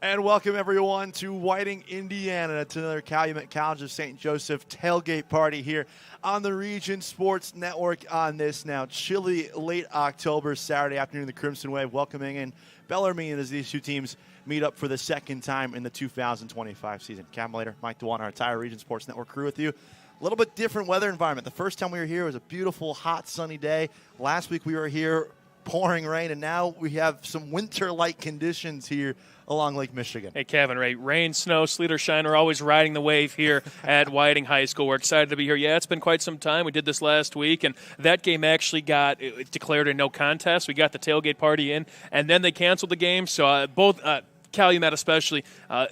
And welcome, everyone, to Whiting, Indiana, to another Calumet College of St. Joseph tailgate party here on the Region Sports Network on this now chilly late October Saturday afternoon. The Crimson Wave welcoming in Bellarmine as these two teams meet up for the second time in the 2025 season. Cam later, Mike DeWan, our entire Region Sports Network crew with you. A little bit different weather environment. The first time we were here was a beautiful, hot, sunny day. Last week we were here pouring rain, and now we have some winter-like conditions here along Lake Michigan. Hey, Kevin, rain, snow, sleet, or shine, we're always riding the wave here at Whiting High School. We're excited to be here. Yeah, it's been quite some time. We did this last week, and that game actually got declared a no contest. We got the tailgate party in, and then they canceled the game. So both Calumet especially,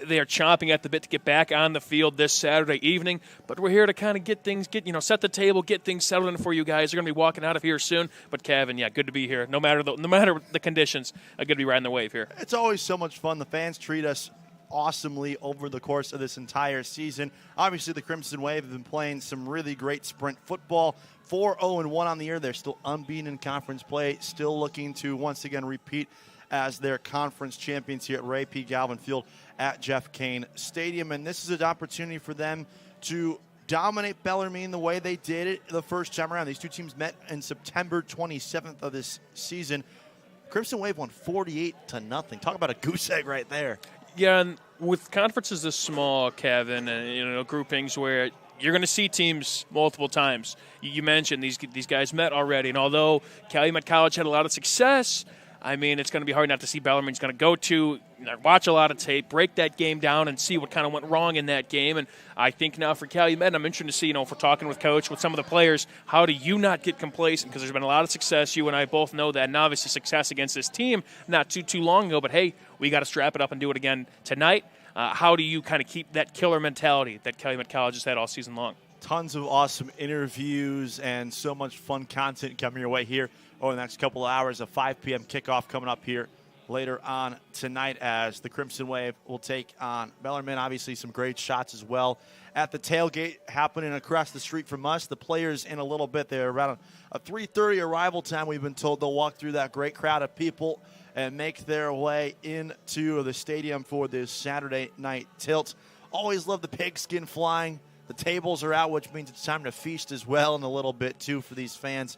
they are chomping at the bit to get back on the field this Saturday evening. But we're here to kind of set the table, get things settled in for you guys. You're going to be walking out of here soon. But Kevin, yeah, good to be here. No matter the conditions, good to be riding the wave here. It's always so much fun. The fans treat us awesomely over the course of this entire season. Obviously, the Crimson Wave have been playing some really great sprint football. 4-0-1 on the year. They're still unbeaten in conference play, still looking to once again repeat as their conference champions here at Ray P. Galvin Field at Jeff Kane Stadium. And this is an opportunity for them to dominate Bellarmine the way they did it the first time around. These two teams met in September 27th of this season. Crimson Wave won 48-0. Talk about a goose egg right there. Yeah, and with conferences this small, Kevin, and groupings where you're going to see teams multiple times. You mentioned these guys met already, and although Calumet College had a lot of success, I mean, it's going to be hard not to see Bellarmine's going to go to, watch a lot of tape, break that game down, and see what kind of went wrong in that game. And I think now for Calumet, I'm interested to see, if we're talking with Coach, with some of the players, how do you not get complacent? Because there's been a lot of success. You and I both know that, and obviously success against this team not too long ago. But, hey, we got to strap it up and do it again tonight. How do you kind of keep that killer mentality that Calumet College has had all season long? Tons of awesome interviews and so much fun content coming your way here over the next couple of hours. A 5 p.m. kickoff coming up here later on tonight as the Crimson Wave will take on Bellarmine. Obviously, some great shots as well at the tailgate happening across the street from us. The players in a little bit. They're around a 3:30 arrival time. We've been told they'll walk through that great crowd of people and make their way into the stadium for this Saturday night tilt. Always love the pigskin flying. The tables are out, which means it's time to feast as well in a little bit, too, for these fans.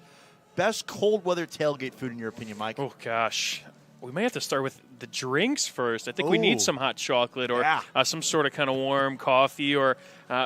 Best cold weather tailgate food, in your opinion, Mike? Oh, gosh. We may have to start with the drinks first. I think we need some hot chocolate or some sort of kind of warm coffee or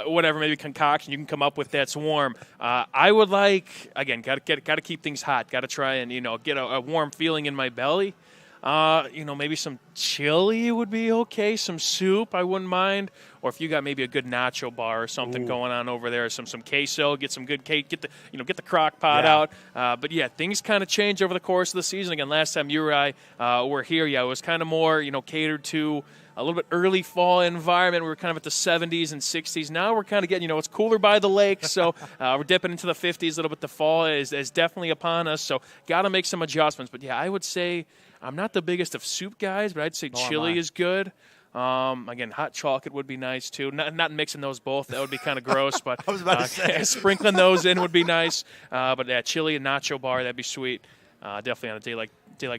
whatever, maybe concoction you can come up with that's warm. I would like, again, got to keep things hot. Got to try and, get a warm feeling in my belly. Maybe some chili would be okay. Some soup, I wouldn't mind. Or if you got maybe a good nacho bar or something going on over there, some queso, get some good cake, get the crock pot out. But yeah, things kind of change over the course of the season. Again, last time you and I were here, it was kind of more, catered to a little bit early fall environment. We were kind of at the 70s and 60s. Now we're kind of getting, it's cooler by the lake, so we're dipping into the 50s a little bit. The fall is definitely upon us, so got to make some adjustments. But yeah, I would say I'm not the biggest of soup guys, but I'd say chili is good. Again, hot chocolate would be nice, too. Not mixing those both. That would be kind of gross. But I was about to say. Sprinkling those in would be nice. But yeah, chili and nacho bar, that'd be sweet. Definitely on a day like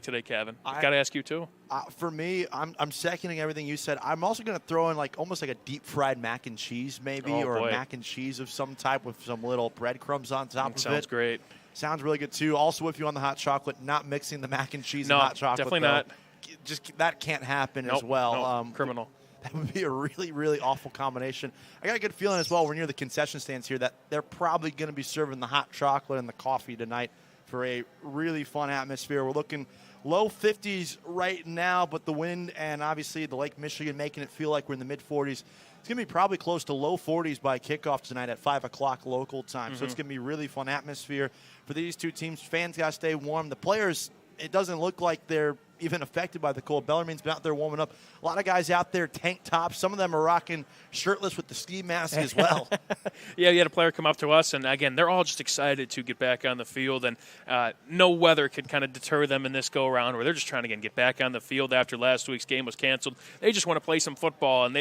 today, Kevin. Got to ask you, too. For me, I'm seconding everything you said. I'm also going to throw in almost like a deep-fried mac and cheese maybe, or a mac and cheese of some type with some little breadcrumbs on top of it. Sounds great. Sounds really good, too. Also, with you on the hot chocolate, not mixing the mac and cheese and hot chocolate. Definitely not. Just that can't happen as well. Criminal. That would be a really, really awful combination. I got a good feeling as well, we're near the concession stands here, that they're probably going to be serving the hot chocolate and the coffee tonight for a really fun atmosphere. We're looking low 50s right now, but the wind and obviously the Lake Michigan making it feel like we're in the mid-40s. It's going to be probably close to low 40s by kickoff tonight at 5 o'clock local time. So it's going to be a really fun atmosphere for these two teams. Fans got to stay warm. The players, it doesn't look like they're even affected by the cold. Bellarmine's been out there warming up. A lot of guys out there, tank tops. Some of them are rocking shirtless with the ski mask as well. Yeah, you had a player come up to us, and again, they're all just excited to get back on the field, and no weather could kind of deter them in this go-around where they're just trying to, get back on the field after last week's game was canceled. They just want to play some football, and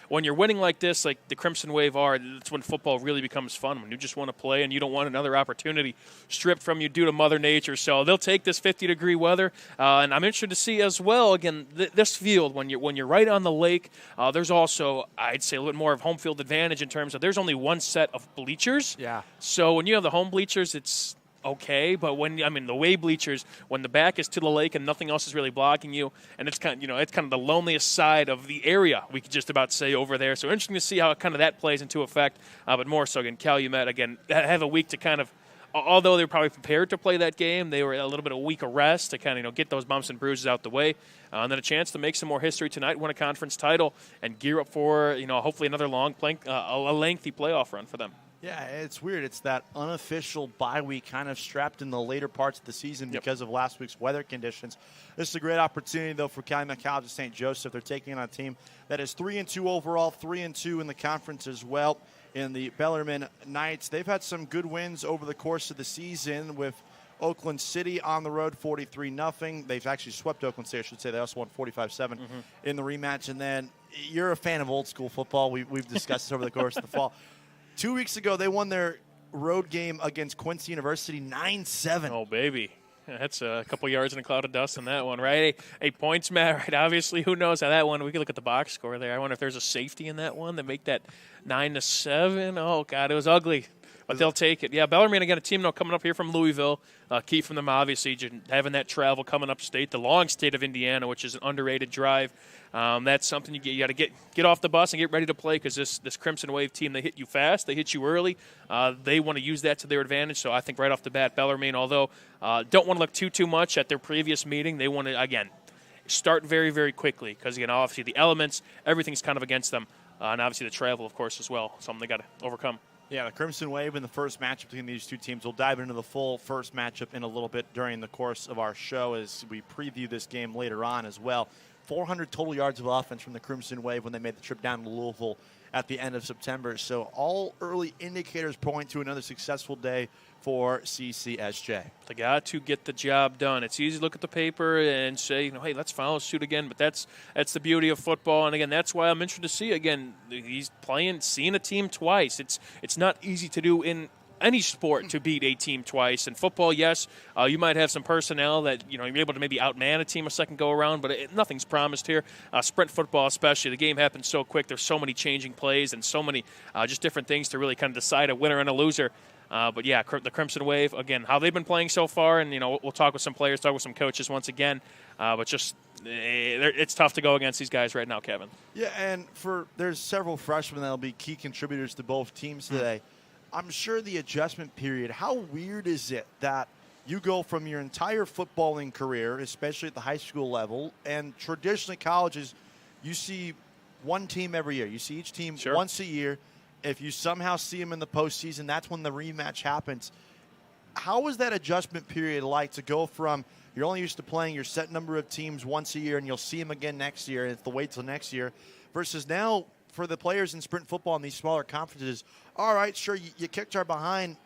when you're winning like this, like the Crimson Wave are, that's when football really becomes fun, when you just want to play and you don't want another opportunity stripped from you due to Mother Nature. So they'll take this 50-degree weather, and I'm interested to see as well, again, this field, when you're right on the lake, there's also, I'd say, a little bit more of home field advantage in terms of there's only one set of bleachers. Yeah. So when you have the home bleachers, it's okay, but the away bleachers, when the back is to the lake and nothing else is really blocking you, and it's kind of the loneliest side of the area, we could just about say, over there. So interesting to see how kind of that plays into effect. But more so, again, Calumet, again, have a week to kind of, although they were probably prepared to play that game, they were a little bit of a week of rest to kind of get those bumps and bruises out the way, and then a chance to make some more history tonight, win a conference title, and gear up for hopefully another a lengthy playoff run for them. Yeah, it's weird. It's that unofficial bye week kind of strapped in the later parts of the season because of last week's weather conditions. This is a great opportunity, though, for Calumet College of St. Joseph. They're taking on a team that is 3-2 overall, 3-2 in the conference as well. In the Bellarmine Knights, they've had some good wins over the course of the season with Oakland City on the road, 43-0. They've actually swept Oakland City, I should say. They also won 45-7 in the rematch. And then you're a fan of old school football. We've discussed this over the course of the fall. 2 weeks ago, they won their road game against Quincy University 9-7. Oh, baby. That's a couple yards in a cloud of dust on that one, right? 8 points, Matt, right? Obviously, who knows how that one. We can look at the box score there. I wonder if there's a safety in that one that make that 9-7. Oh, God, it was ugly. But they'll take it. Yeah, Bellarmine, again, a team now coming up here from Louisville. Key from them, obviously, having that travel coming upstate, the long state of Indiana, which is an underrated drive. That's something you got to get off the bus and get ready to play, because this Crimson Wave team, they hit you fast, they hit you early. They want to use that to their advantage. So I think right off the bat, Bellarmine, although don't want to look too much at their previous meeting, they want to, again, start very, very quickly, because, again, obviously the elements, everything's kind of against them. And obviously the travel, of course, as well, something they got to overcome. Yeah, the Crimson Wave in the first matchup between these two teams. We'll dive into the full first matchup in a little bit during the course of our show as we preview this game later on as well. 400 total yards of offense from the Crimson Wave when they made the trip down to Louisville at the end of September. So all early indicators point to another successful day for CCSJ. They got to get the job done. It's easy to look at the paper and say, hey, let's follow suit again. But that's the beauty of football. And again, that's why I'm interested to see, again, he's seeing a team twice. It's not easy to do in any sport to beat a team twice. In football, yes, you might have some personnel that you're able to maybe outman a team a second go around, but nothing's promised here. Sprint football, especially, the game happens so quick. There's so many changing plays and so many just different things to really kind of decide a winner and a loser. But yeah, the Crimson Wave, again, how they've been playing so far, and we'll talk with some players, talk with some coaches once again. But just it's tough to go against these guys right now, Kevin. Yeah, and there's several freshmen that'll be key contributors to both teams today. I'm sure the adjustment period, how weird is it that you go from your entire footballing career, especially at the high school level, and traditionally colleges, you see one team every year. You see each team once a year. If you somehow see them in the postseason, that's when the rematch happens. How was that adjustment period like to go from you're only used to playing your set number of teams once a year and you'll see them again next year and it's the wait till next year, versus now for the players in sprint football in these smaller conferences, all right, sure, you kicked our behind.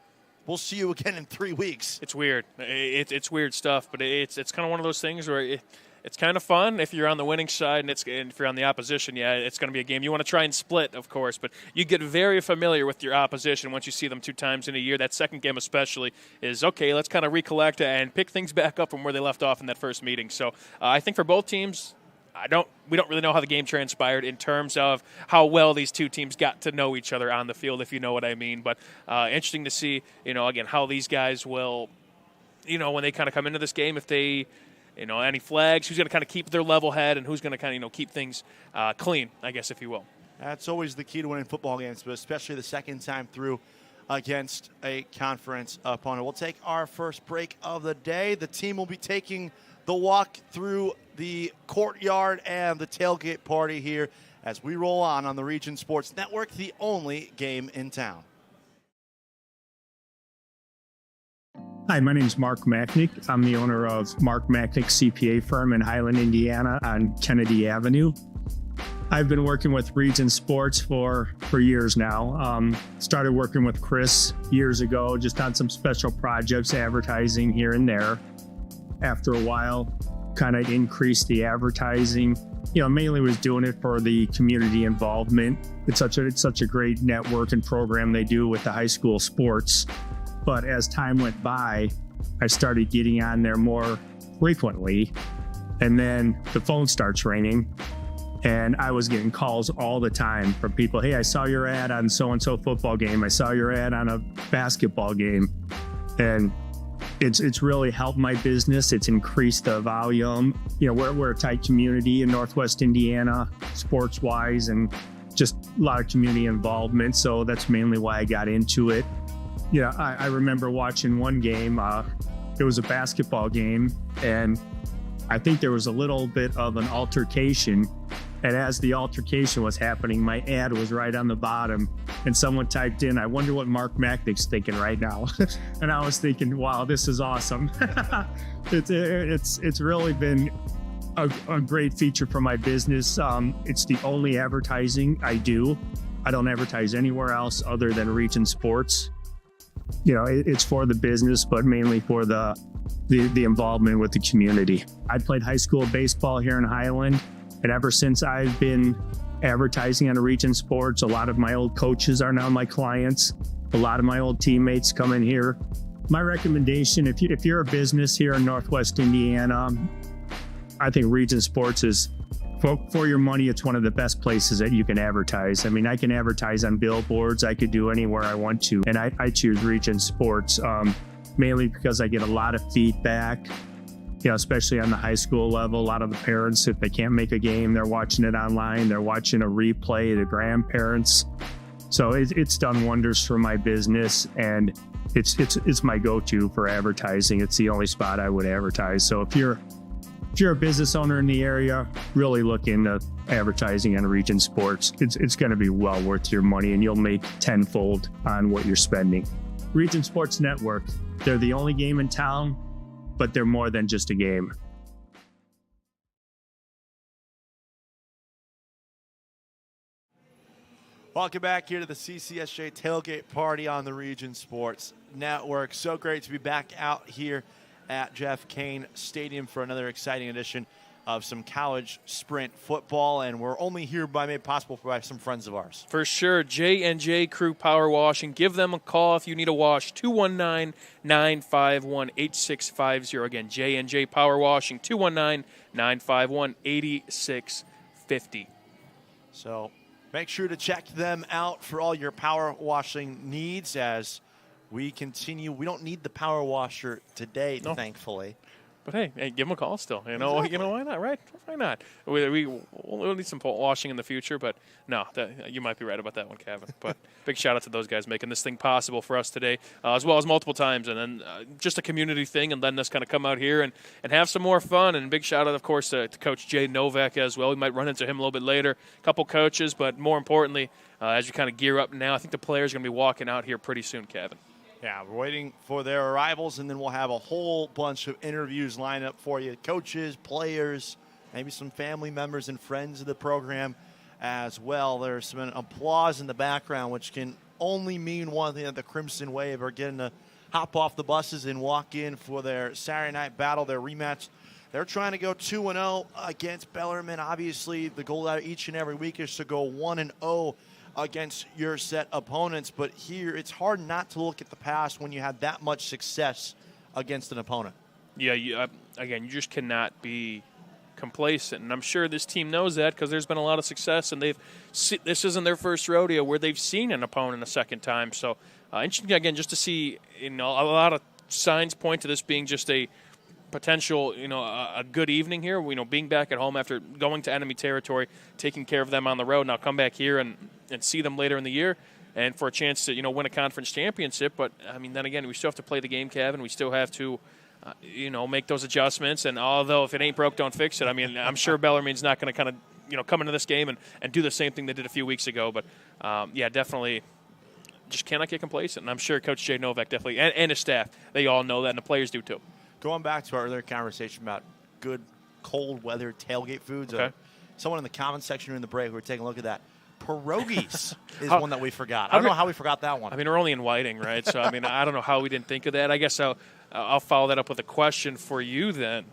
We'll see you again in 3 weeks. It's weird. It's weird stuff, but it's kind of one of those things where it's kind of fun if you're on the winning side, and if you're on the opposition, yeah, it's going to be a game you want to try and split, of course, but you get very familiar with your opposition once you see them 2 times in a year. That second game especially is, okay, let's kind of recollect and pick things back up from where they left off in that first meeting. So I think for both teams, we don't really know how the game transpired in terms of how well these two teams got to know each other on the field, if you know what I mean. But interesting to see, again, how these guys will, when they kind of come into this game, if they, any flags, who's going to kind of keep their level head and who's going to kind of, keep things clean, I guess, if you will. That's always the key to winning football games, but especially the second time through against a conference opponent. We'll take our first break of the day. The team will be taking the walk through the courtyard and the tailgate party here as we roll on the Region Sports Network, the only game in town. Hi, my name is Mark Macknick. I'm the owner of Mark Macknick CPA firm in Highland, Indiana on Kennedy Avenue. I've been working with Region Sports for years now. Started working with Chris years ago, just on some special projects, advertising here and there. After a while, kind of increased the advertising mainly was doing it for the community involvement. It's such a great network and program they do with the high school sports. But as time went by, I started getting on there more frequently. And then the phone starts ringing. And I was getting calls all the time from people. Hey, I saw your ad on so-and-so football game. I saw your ad on a basketball game. And it's really helped my business. It's increased the volume. We're a tight community in Northwest Indiana, sports-wise, and just a lot of community involvement. So that's mainly why I got into it. I remember watching one game. It was a basketball game, and I think there was a little bit of an altercation. And as the altercation was happening, my ad was right on the bottom, and someone typed in, "I wonder what Mark Machnick's thinking right now." And I was thinking, wow, this is awesome. It's really been a great feature for my business. It's the only advertising I do. I don't advertise anywhere else other than Region Sports. It's for the business, but mainly for the involvement with the community. I played high school baseball here in Highland. And ever since I've been advertising on Region Sports, a lot of my old coaches are now my clients. A lot of my old teammates come in here. My recommendation, if you're a business here in Northwest Indiana, I think Region Sports is, for your money, it's one of the best places that you can advertise. I mean, I can advertise on billboards. I could do anywhere I want to. And I choose Region Sports mainly because I get a lot of feedback. Especially on the high school level, a lot of the parents, if they can't make a game, they're watching it online. They're watching a replay, the grandparents. So it's done wonders for my business, and it's my go-to for advertising. It's the only spot I would advertise. So if you're a business owner in the area, really look into advertising on Region Sports. It's going to be well worth your money, and you'll make tenfold on what you're spending. Region Sports Network, they're the only game in town, but they're more than just a game. Welcome back here to the CCSJ Tailgate Party on the Region Sports Network. So great to be back out here at Jeff Kane Stadium for another exciting edition of some college sprint football, and we're only here made possible by some friends of ours. For sure, J&J Crew Power Washing. Give them a call if you need a wash, 219-951-8650. Again, J&J Power Washing, 219-951-8650. So make sure to check them out for all your power washing needs as we continue. We don't need the power washer today, thankfully. But hey, give them a call still. Exactly. Why not, right? Why not? We'll need some washing in the future, but no, you might be right about that one, Kevin. But big shout out to those guys making this thing possible for us today, as well as multiple times, and then just a community thing, and letting us kind of come out here and have some more fun. And big shout out, of course, to Coach Jay Novak as well. We might run into him a little bit later. A couple coaches, but more importantly, as you kind of gear up now, I think the players are going to be walking out here pretty soon, Kevin. Yeah, we're waiting for their arrivals, and then we'll have a whole bunch of interviews lined up for you. Coaches, players, maybe some family members and friends of the program as well. There's some applause in the background, which can only mean one thing, that the Crimson Wave are getting to hop off the buses and walk in for their Saturday night battle, their rematch. They're trying to go 2-0 against Bellarmine. Obviously, the goal out each and every week is to go 1-0 against your set opponents, but here it's hard not to look at the past when you have that much success against an opponent. Yeah, again, you just cannot be complacent, and I'm sure this team knows that because there's been a lot of success, and this isn't their first rodeo where they've seen an opponent a second time. So interesting, again, just to see, a lot of signs point to this being just a potential, a good evening here. Being back at home after going to enemy territory, taking care of them on the road. Now come back here and see them later in the year, and for a chance to win a conference championship. But then again, we still have to play the game, Kevin. We still have to make those adjustments. And although if it ain't broke, don't fix it. I'm sure Bellarmine's not going to kind of come into this game and do the same thing they did a few weeks ago. But definitely. Just cannot get complacent. And I'm sure Coach Jay Novak definitely, and his staff, they all know that, and the players do too. Going back to our earlier conversation about good cold weather tailgate foods, okay. Someone in the comment section during the break, we were taking a look at that. Pierogies is one that we forgot. I don't know how we forgot that one. We're only in Whiting, right? So, I don't know how we didn't think of that. I guess I'll follow that up with a question for you then.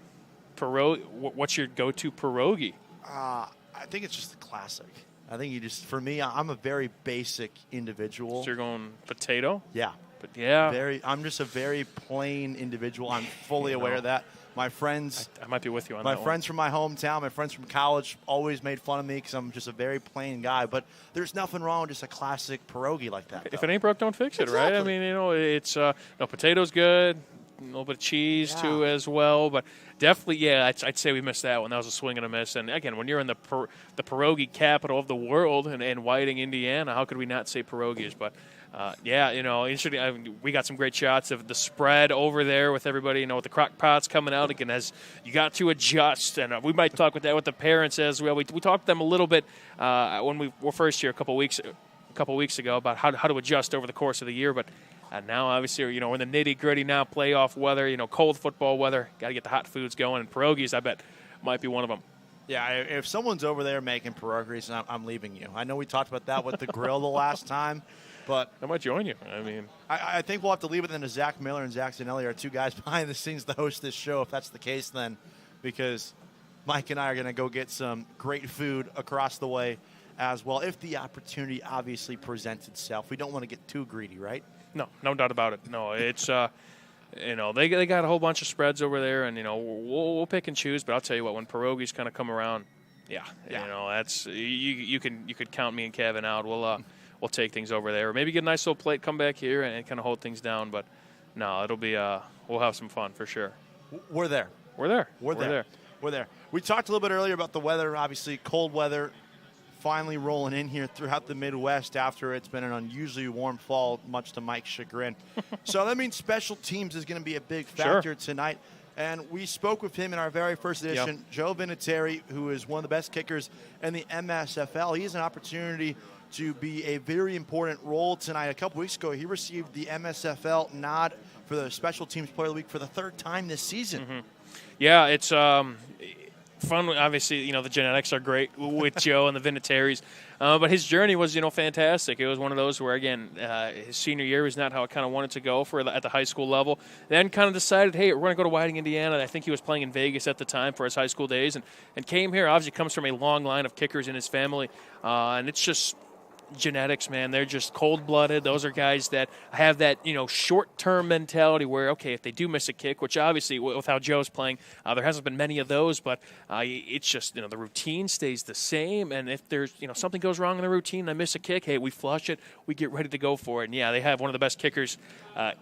What's your go-to pierogi? I think it's just a classic. I think for me, I'm a very basic individual. So you're going potato? Yeah. But yeah. I'm just a very plain individual. I'm fully aware of that. My friends, I might be with you on that. My friends from my hometown, my friends from college always made fun of me because I'm just a very plain guy. But there's nothing wrong with just a classic pierogi like that. If it ain't broke, don't fix it, Exactly. right? I mean, it's potato's good, a little bit of cheese too as well. But definitely, yeah, I'd say we missed that one. That was a swing and a miss. And again, when you're in the pierogi capital of the world and Whiting, Indiana, how could we not say pierogies? But interesting. We got some great shots of the spread over there with everybody, with the crock pots coming out again as you got to adjust. And we might talk with that with the parents as well. We talked to them a little bit when we were first here a couple weeks ago about how to adjust over the course of the year. But now, obviously, we're in the nitty-gritty now, playoff weather, cold football weather. Got to get the hot foods going. And pierogies, I bet, might be one of them. Yeah, if someone's over there making pierogies, I'm leaving you. I know we talked about that with the grill the last time. But I might join you. I mean, I think we'll have to leave it then to Zach Miller and Zach Zanelli are two guys behind the scenes to host this show, if that's the case then, because Mike and I are going to go get some great food across the way as well, if the opportunity obviously presents itself. We don't want to get too greedy, right? No doubt about it. No, it's they got a whole bunch of spreads over there, and we'll pick and choose. But I'll tell you what, when pierogies kind of come around, that's you could count me and Kevin out. We'll take things over there, or maybe get a nice little plate, come back here, and kind of hold things down. But no, it'll be we'll have some fun for sure. We're there. We're there. We talked a little bit earlier about the weather. Obviously, cold weather finally rolling in here throughout the Midwest after it's been an unusually warm fall, much to Mike's chagrin. So that means special teams is going to be a big factor tonight. And we spoke with him in our very first edition, Joe Vinatieri, who is one of the best kickers in the MSFL. He has an opportunity to be a very important role tonight. A couple weeks ago, he received the MSFL nod for the Special Teams Player of the Week for the third time this season. Mm-hmm. Yeah, it's fun. Obviously, the genetics are great with Joe and the Vinatieris. But his journey was, fantastic. It was one of those where, again, his senior year was not how I kind of wanted to go at the high school level. Then kind of decided, hey, we're going to go to Whiting, Indiana. I think he was playing in Vegas at the time for his high school days and came here. Obviously comes from a long line of kickers in his family. And it's just genetics, man. They're just cold-blooded. Those are guys that have that, short-term mentality where, okay, if they do miss a kick, which obviously with how Joe's playing, there hasn't been many of those, but it's just, the routine stays the same. And if there's, something goes wrong in the routine, I miss a kick, hey, we flush it, we get ready to go for it. And yeah, they have one of the best kickers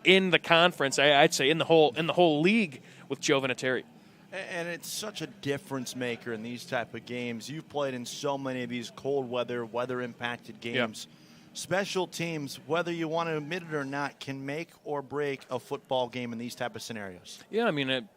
in the conference, I'd say in the whole league with Joe Vinatieri. And it's such a difference maker in these type of games. You've played in so many of these cold weather-impacted games. Yep. Special teams, whether you want to admit it or not, can make or break a football game in these type of scenarios. Yeah, I mean,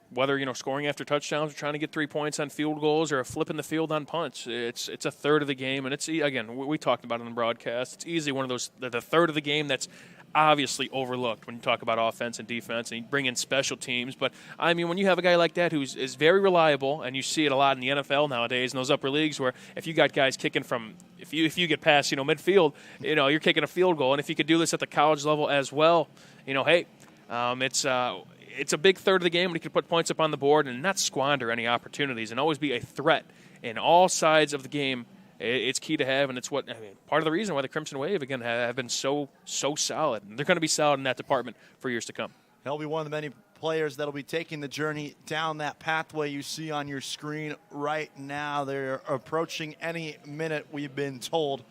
whether scoring after touchdowns or trying to get 3 points on field goals or flipping the field on punts, it's a third of the game. And it's, again, we talked about it in the broadcast. It's easily one of those, the third of the game that's obviously overlooked when you talk about offense and defense and you bring in special teams. But, I mean, when you have a guy like that who is very reliable, and you see it a lot in the NFL nowadays in those upper leagues where if you got guys kicking from – if you get past, midfield, you're kicking a field goal. And if you could do this at the college level as well, hey, it's a big third of the game when you can put points up on the board and not squander any opportunities and always be a threat in all sides of the game. It's key to have, and it's part of the reason why the Crimson Wave, again, have been so solid. And they're going to be solid in that department for years to come. He'll be one of the many players that will be taking the journey down that pathway you see on your screen right now. They're approaching any minute, we've been told,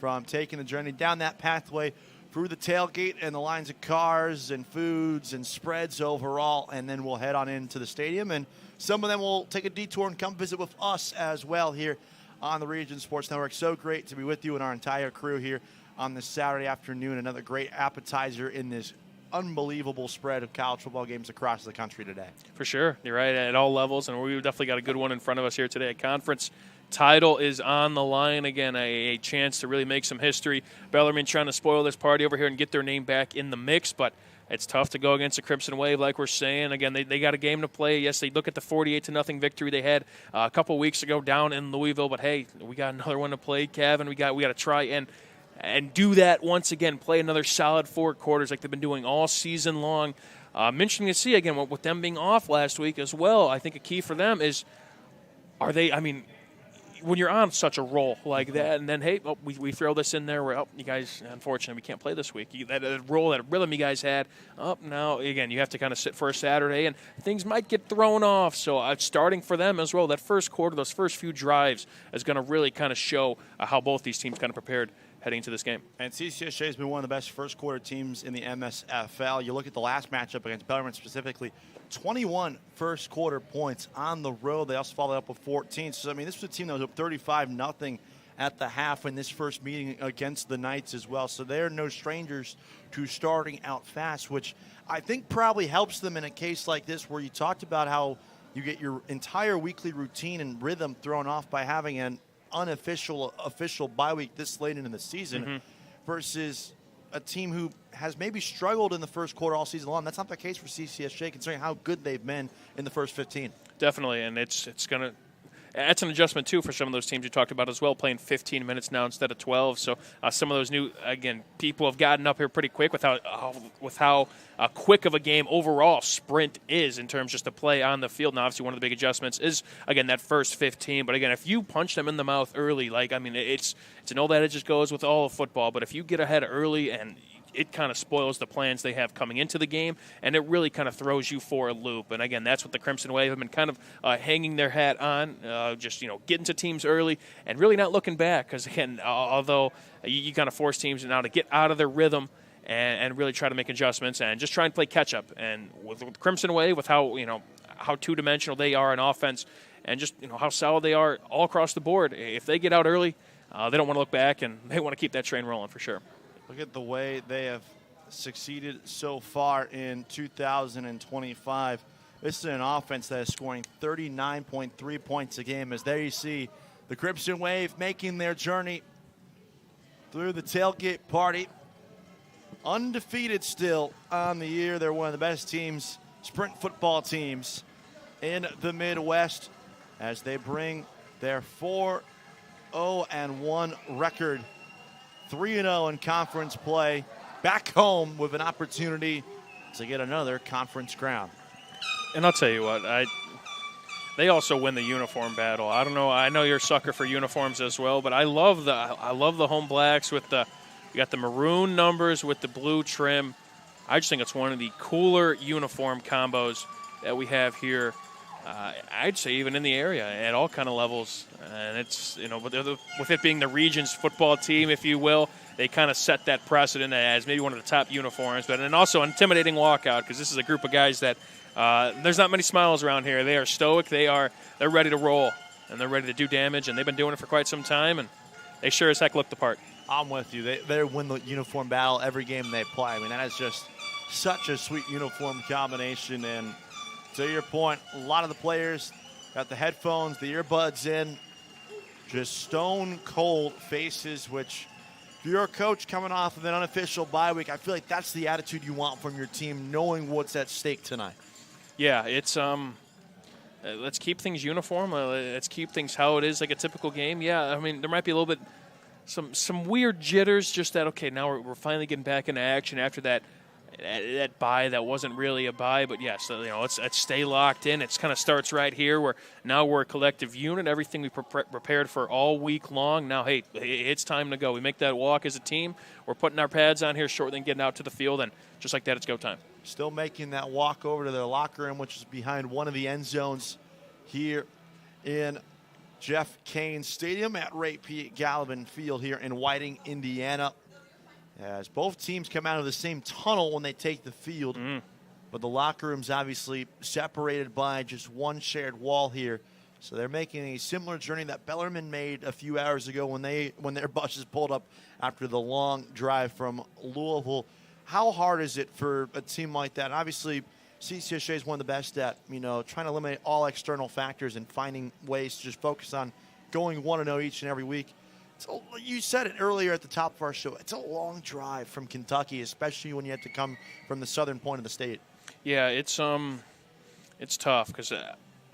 from taking the journey down that pathway through the tailgate and the lines of cars and foods and spreads overall, and then we'll head on into the stadium. And some of them will take a detour and come visit with us as well here on the Region Sports Network. So great to be with you and our entire crew here on this Saturday afternoon. Another great appetizer in this unbelievable spread of college football games across the country today. For sure. You're right, at all levels, and we've definitely got a good one in front of us here today. A conference title is on the line again, a chance to really make some history. Bellarmine trying to spoil this party over here and get their name back in the mix, but it's tough to go against the Crimson Wave, like we're saying. Again, they got a game to play. Yes, they look at the 48-0 victory they had a couple weeks ago down in Louisville. But hey, we got another one to play, Kevin. We got to try and do that once again. Play another solid 4 quarters like they've been doing all season long. Mentioning to see again with them being off last week as well. I think a key for them is, are they? I mean, when you're on such a roll like that, and then, hey, we throw this in there, you guys, unfortunately, we can't play this week. That roll, that rhythm you guys had, now, again, you have to kind of sit for a Saturday, and things might get thrown off. So starting for them as well, that first quarter, those first few drives is going to really kind of show how both these teams kind of prepared heading into this game. And CCSJ has been one of the best first-quarter teams in the MSFL. You look at the last matchup against Bellarmine specifically, 21 first-quarter points on the road. They also followed up with 14. So, I mean, this was a team that was up 35-0 at the half in this first meeting against the Knights as well. So they're no strangers to starting out fast, which I think probably helps them in a case like this where you talked about how you get your entire weekly routine and rhythm thrown off by having an official bye week this late into the season versus a team who has maybe struggled in the first quarter all season long. That's not the case for CCSJ, considering how good they've been in the first 15. Definitely, and it's going to – that's an adjustment, too, for some of those teams you talked about as well, playing 15 minutes now instead of 12. So some of those new, again, people have gotten up here pretty quick with how quick of a game overall sprint is in terms just to play on the field. Now, obviously, one of the big adjustments is, again, that first 15. But, again, if you punch them in the mouth early, it's an old adage just goes with all of football. But if you get ahead early and – it kind of spoils the plans they have coming into the game, and it really kind of throws you for a loop. And, again, that's what the Crimson Wave have been kind of hanging their hat on, getting to teams early and really not looking back because, again, although you kind of force teams now to get out of their rhythm and really try to make adjustments and just try and play catch-up. And with Crimson Wave, with how two-dimensional they are in offense and just how solid they are all across the board, if they get out early, they don't want to look back, and they want to keep that train rolling for sure. Look at the way they have succeeded so far in 2025. This is an offense that is scoring 39.3 points a game. As there you see the Crimson Wave making their journey through the tailgate party. Undefeated still on the year. They're one of the best teams, sprint football teams in the Midwest as they bring their 4-0-1 record, 3-0 in conference play, back home with an opportunity to get another conference crown. And I'll tell you what, they also win the uniform battle. I don't know. I know you're a sucker for uniforms as well, but I love the home blacks with you got the maroon numbers with the blue trim. I just think it's one of the cooler uniform combos that we have here. I'd say even in the area at all kind of levels. And it's, with it being the region's football team, if you will, they kind of set that precedent as maybe one of the top uniforms, and also intimidating walkout because this is a group of guys that there's not many smiles around here. They are stoic. They're ready to roll, and they're ready to do damage, and they've been doing it for quite some time, and they sure as heck look the part. I'm with you. They win the uniform battle every game they play. I mean, that is just such a sweet uniform combination, and to your point, a lot of the players got the headphones, the earbuds in, just stone cold faces, which if you're a coach coming off of an unofficial bye week, I feel like that's the attitude you want from your team, knowing what's at stake tonight. Yeah, it's let's keep things uniform. Let's keep things how it is, like a typical game. Yeah, I mean, there might be a little bit some weird jitters, just that, okay, now we're finally getting back into action after that bye that wasn't really a bye, but yes, let's stay locked in. It kind of starts right here where now we're a collective unit. Everything we prepared for all week long. Now, hey, it's time to go. We make that walk as a team. We're putting our pads on here shortly and getting out to the field, and just like that, it's go time. Still making that walk over to their locker room, which is behind one of the end zones here in Jeff Cain Stadium at Ray P. Gallivan Field here in Whiting, Indiana. As both teams come out of the same tunnel when they take the field. But the locker room's obviously separated by just one shared wall here. So they're making a similar journey that Bellarmine made a few hours ago when their buses pulled up after the long drive from Louisville. How hard is it for a team like that? And obviously, CCSJ is one of the best at, trying to eliminate all external factors and finding ways to just focus on going 1-0 each and every week. You said it earlier at the top of our show. It's a long drive from Kentucky, especially when you have to come from the southern point of the state. Yeah, it's tough because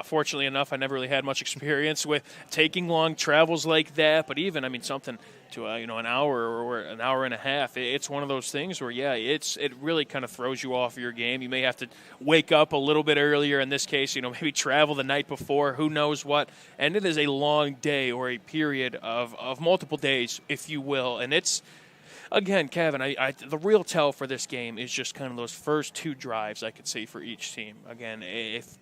Fortunately enough, I never really had much experience with taking long travels like that. But even, I mean, something to an hour or an hour and a half, it's one of those things where, it really kind of throws you off your game. You may have to wake up a little bit earlier. In this case, maybe travel the night before, who knows what. And it is a long day or a period of multiple days, if you will. And it's, again, Kevin, the real tell for this game is just kind of those first 2 drives, I could say, for each team. Again, if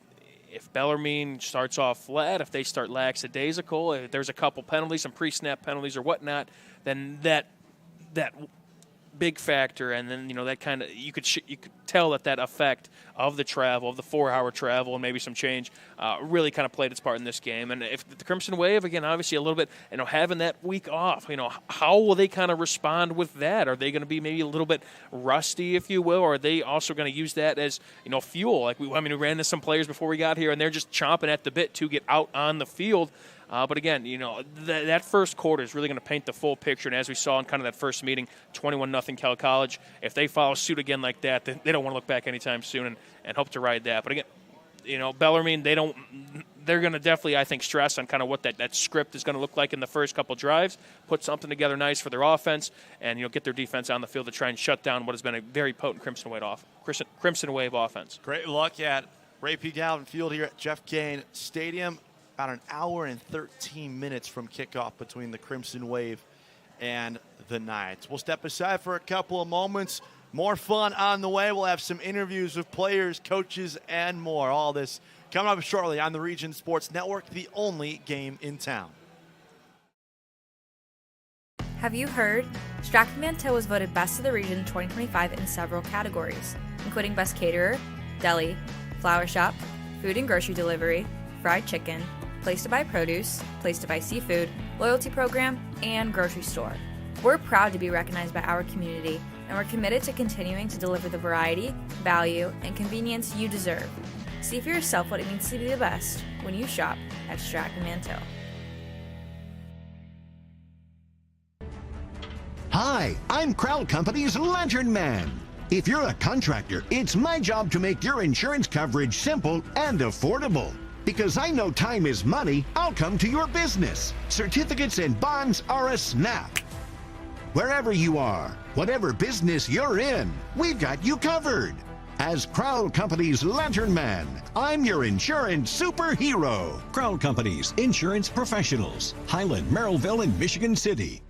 Bellarmine starts off flat, if they start lackadaisical, if there's a couple penalties, some pre-snap penalties or whatnot, then that big factor, and then that kind of you could tell that effect of the travel, of the 4-hour travel, and maybe some change, really kind of played its part in this game. And if the Crimson Wave, again, obviously a little bit, having that week off, how will they kind of respond with that? Are they going to be maybe a little bit rusty, if you will, or are they also going to use that as fuel? Like we ran into some players before we got here, and they're just chomping at the bit to get out on the field. But again, that first quarter is really going to paint the full picture. And as we saw in kind of that first meeting, 21-0 Cal College, if they follow suit again like that, they don't want to look back anytime soon and hope to ride that. But again, Bellarmine, they're going to definitely, I think, stress on kind of what that script is going to look like in the first couple drives, put something together nice for their offense, and get their defense on the field to try and shut down what has been a very potent Crimson Wave offense. Great luck at Ray P. Galvin Field here at Jeff Kane Stadium. About an hour and 13 minutes from kickoff between the Crimson Wave and the Knights. We'll step aside for a couple of moments. More fun on the way. We'll have some interviews with players, coaches, and more. All this coming up shortly on the Region Sports Network, the only game in town. Have you heard? Stratford-Manteau was voted Best of the Region 2025 in several categories, including Best Caterer, Deli, Flower Shop, Food and Grocery Delivery, Fried Chicken, Place to Buy Produce, Place to Buy Seafood, Loyalty Program, and Grocery Store. We're proud to be recognized by our community, and we're committed to continuing to deliver the variety, value, and convenience you deserve. See for yourself what it means to be the best when you shop at Stratford-Manteau. Hi, I'm Crowd Company's Lantern Man. If you're a contractor, it's my job to make your insurance coverage simple and affordable. Because I know time is money, I'll come to your business. Certificates and bonds are a snap. Wherever you are, whatever business you're in, we've got you covered. As Crowd Company's Lantern Man, I'm your insurance superhero. Crowd Company's Insurance Professionals, Highland, Merrillville, and Michigan City.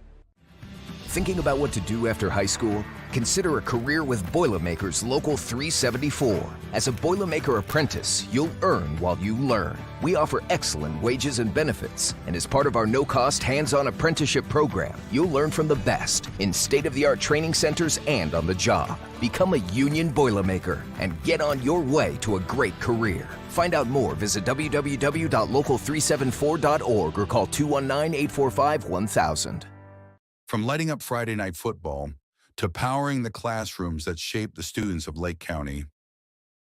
Thinking about what to do after high school? Consider a career with Boilermakers Local 374. As a Boilermaker apprentice, you'll earn while you learn. We offer excellent wages and benefits, and as part of our no-cost hands-on apprenticeship program, you'll learn from the best in state-of-the-art training centers and on the job. Become a union Boilermaker and get on your way to a great career. Find out more, visit www.local374.org or call 219-845-1000. From lighting up Friday Night Football to powering the classrooms that shape the students of Lake County,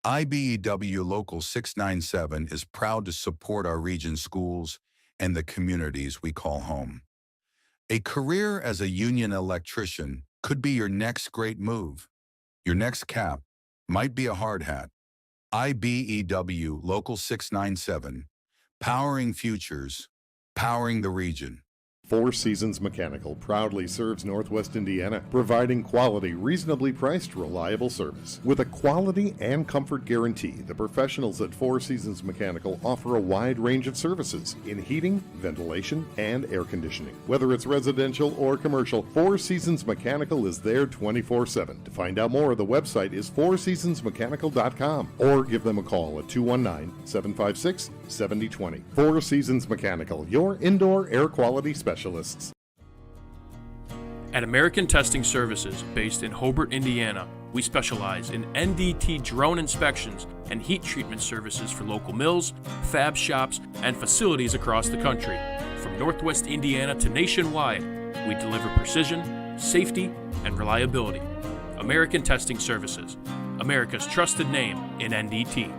IBEW Local 697 is proud to support our region's schools and the communities we call home. A career as a union electrician could be your next great move. Your next cap might be a hard hat. IBEW Local 697, powering futures, powering the region. Four Seasons Mechanical proudly serves Northwest Indiana, providing quality, reasonably priced, reliable service. With a quality and comfort guarantee, the professionals at Four Seasons Mechanical offer a wide range of services in heating, ventilation, and air conditioning. Whether it's residential or commercial, Four Seasons Mechanical is there 24/7. To find out more, the website is fourseasonsmechanical.com or give them a call at 219-756-7020. Four Seasons Mechanical, your indoor air quality specialist. At American Testing Services, based in Hobart, Indiana, we specialize in NDT drone inspections and heat treatment services for local mills, fab shops, and facilities across the country. From Northwest Indiana to nationwide, we deliver precision, safety, and reliability. American Testing Services, America's trusted name in NDT.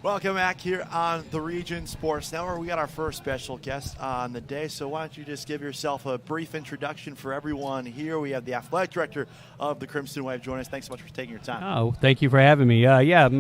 Welcome back here on the Region Sports Network. We got our first special guest on the day, so why don't you just give yourself a brief introduction for everyone here. We have the athletic director of the Crimson Wave joining us. Thanks so much for taking your time. Oh, thank you for having me.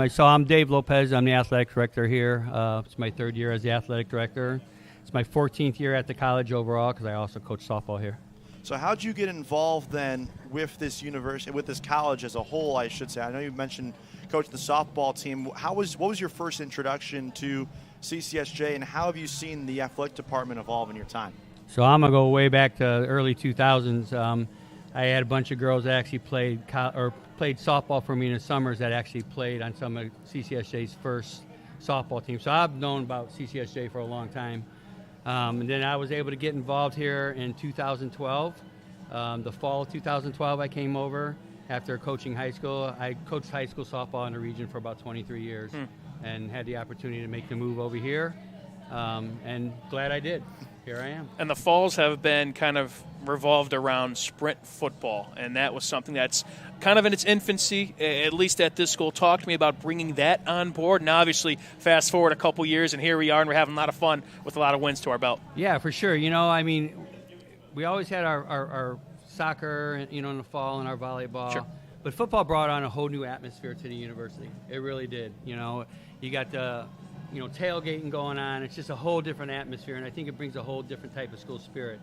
So I'm Dave Lopez. I'm the athletic director here. It's my third year as the athletic director. It's my 14th year at the college overall because I also coach softball here. So how'd you get involved then with this university, with this college as a whole, I should say? I know you mentioned coach the softball team. What was your first introduction to CCSJ, and how have you seen the athletic department evolve in your time? So I'm going to go way back to early 2000s. I had a bunch of girls that actually played softball for me in the summers that actually played on some of CCSJ's first softball team. So I've known about CCSJ for a long time. And then I was able to get involved here in 2012. The fall of 2012, I came over after coaching high school. I coached high school softball in the region for about 23 years and had the opportunity to make the move over here. And glad I did. Here I am. And the falls have been kind of revolved around sprint football, and that was something that's kind of in its infancy, at least at this school. Talk to me about bringing that on board. And obviously, fast forward a couple years, and here we are, and we're having a lot of fun with a lot of wins to our belt. Yeah, for sure. You know, I mean, we always had our soccer, you know, in the fall and our volleyball. Sure. But football brought on a whole new atmosphere to the university. It really did. You know, you got the tailgating going on. It's just a whole different atmosphere, and I think it brings a whole different type of school spirit.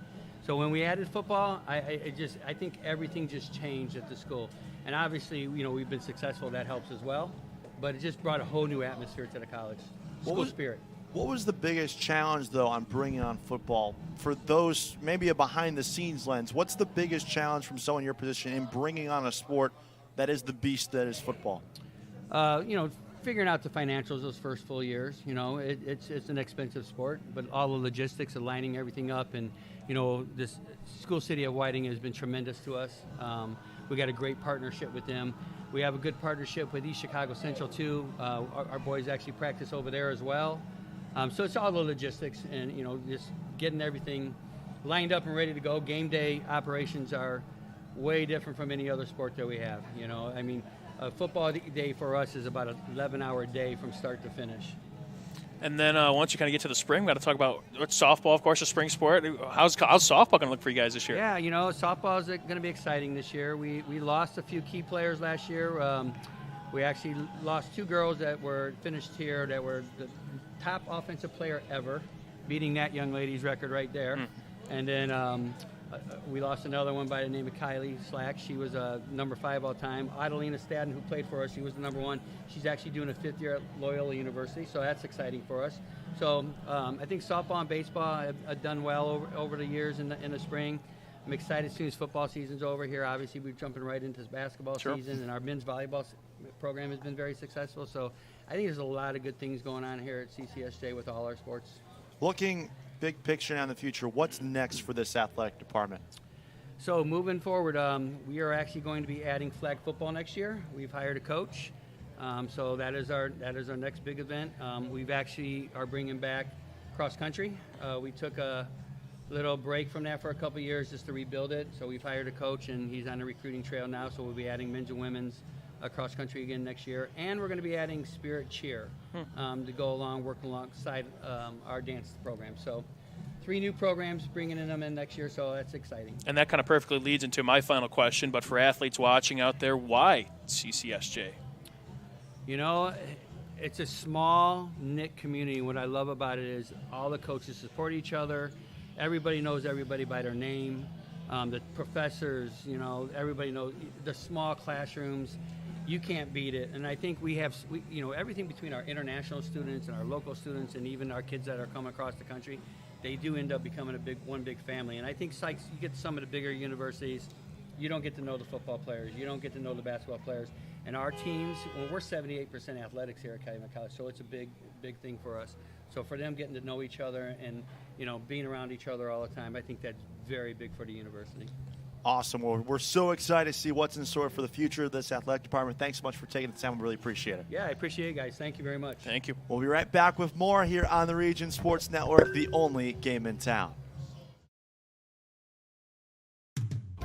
So when we added football, I think everything just changed at the school. And obviously, you know, we've been successful. That helps as well. But it just brought a whole new atmosphere to the college. School spirit. What was the biggest challenge, though, on bringing on football? For those, maybe a behind-the-scenes lens, what's the biggest challenge from someone in your position in bringing on a sport that is the beast that is football? Figuring out the financials those first full years. You know, it's an expensive sport, but all the logistics of lining everything up, and you know, this school city of Whiting has been tremendous to us. We got a great partnership with them. We have a good partnership with East Chicago Central too. Our boys actually practice over there as well. So it's all the logistics, and you know, just getting everything lined up and ready to go. Game day operations are way different from any other sport that we have. You know, I mean, a football day for us is about an 11-hour day from start to finish. And then once you kind of get to the spring, we got to talk about softball, of course, a spring sport. How's softball going to look for you guys this year? Yeah, you know, softball is going to be exciting this year. We lost a few key players last year. We actually lost two girls that were finished here that were the top offensive player ever, beating that young lady's record right there. And then we lost another one by the name of Kylie Slack. She was number 5 all time. Adelina Stadden, who played for us, she was the number 1. She's actually doing a 5th year at Loyola University, so that's exciting for us. So I think softball and baseball have done well over the years in the spring. I'm excited as soon as football season's over here. Obviously, we're jumping right into basketball season, and our men's volleyball program has been very successful. So I think there's a lot of good things going on here at CCSJ with all our sports. Looking big picture on the future, what's next for this athletic department? So moving forward, we are actually going to be adding flag football next year. We've hired a coach, so that is our next big event. We've actually are bringing back cross country. We took a little break from that for a couple of years just to rebuild it. So we've hired a coach, and he's on the recruiting trail now. So we'll be adding men's and women's cross country again next year, and we're going to be adding spirit cheer to go work alongside our dance program. So 3 new programs, bringing them in next year, so that's exciting. And that kind of perfectly leads into my final question, but for athletes watching out there, why CCSJ? You know, it's a small, knit community. What I love about it is all the coaches support each other. Everybody knows everybody by their name. The professors, you know, everybody knows. The small classrooms, you can't beat it. And I think we have, everything between our international students and our local students and even our kids that are coming across the country, they do end up becoming one big family. And I think you get to some of the bigger universities, you don't get to know the football players, you don't get to know the basketball players. And our teams, well, we're 78% athletics here at Calumet College, so it's a big thing for us. So for them getting to know each other and, you know, being around each other all the time, I think that's very big for the university. Awesome. Well, we're so excited to see what's in store for the future of this athletic department. Thanks so much for taking the time. We really appreciate it. Yeah, I appreciate it, guys. Thank you very much. Thank you. We'll be right back with more here on the Region Sports Network, the only game in town.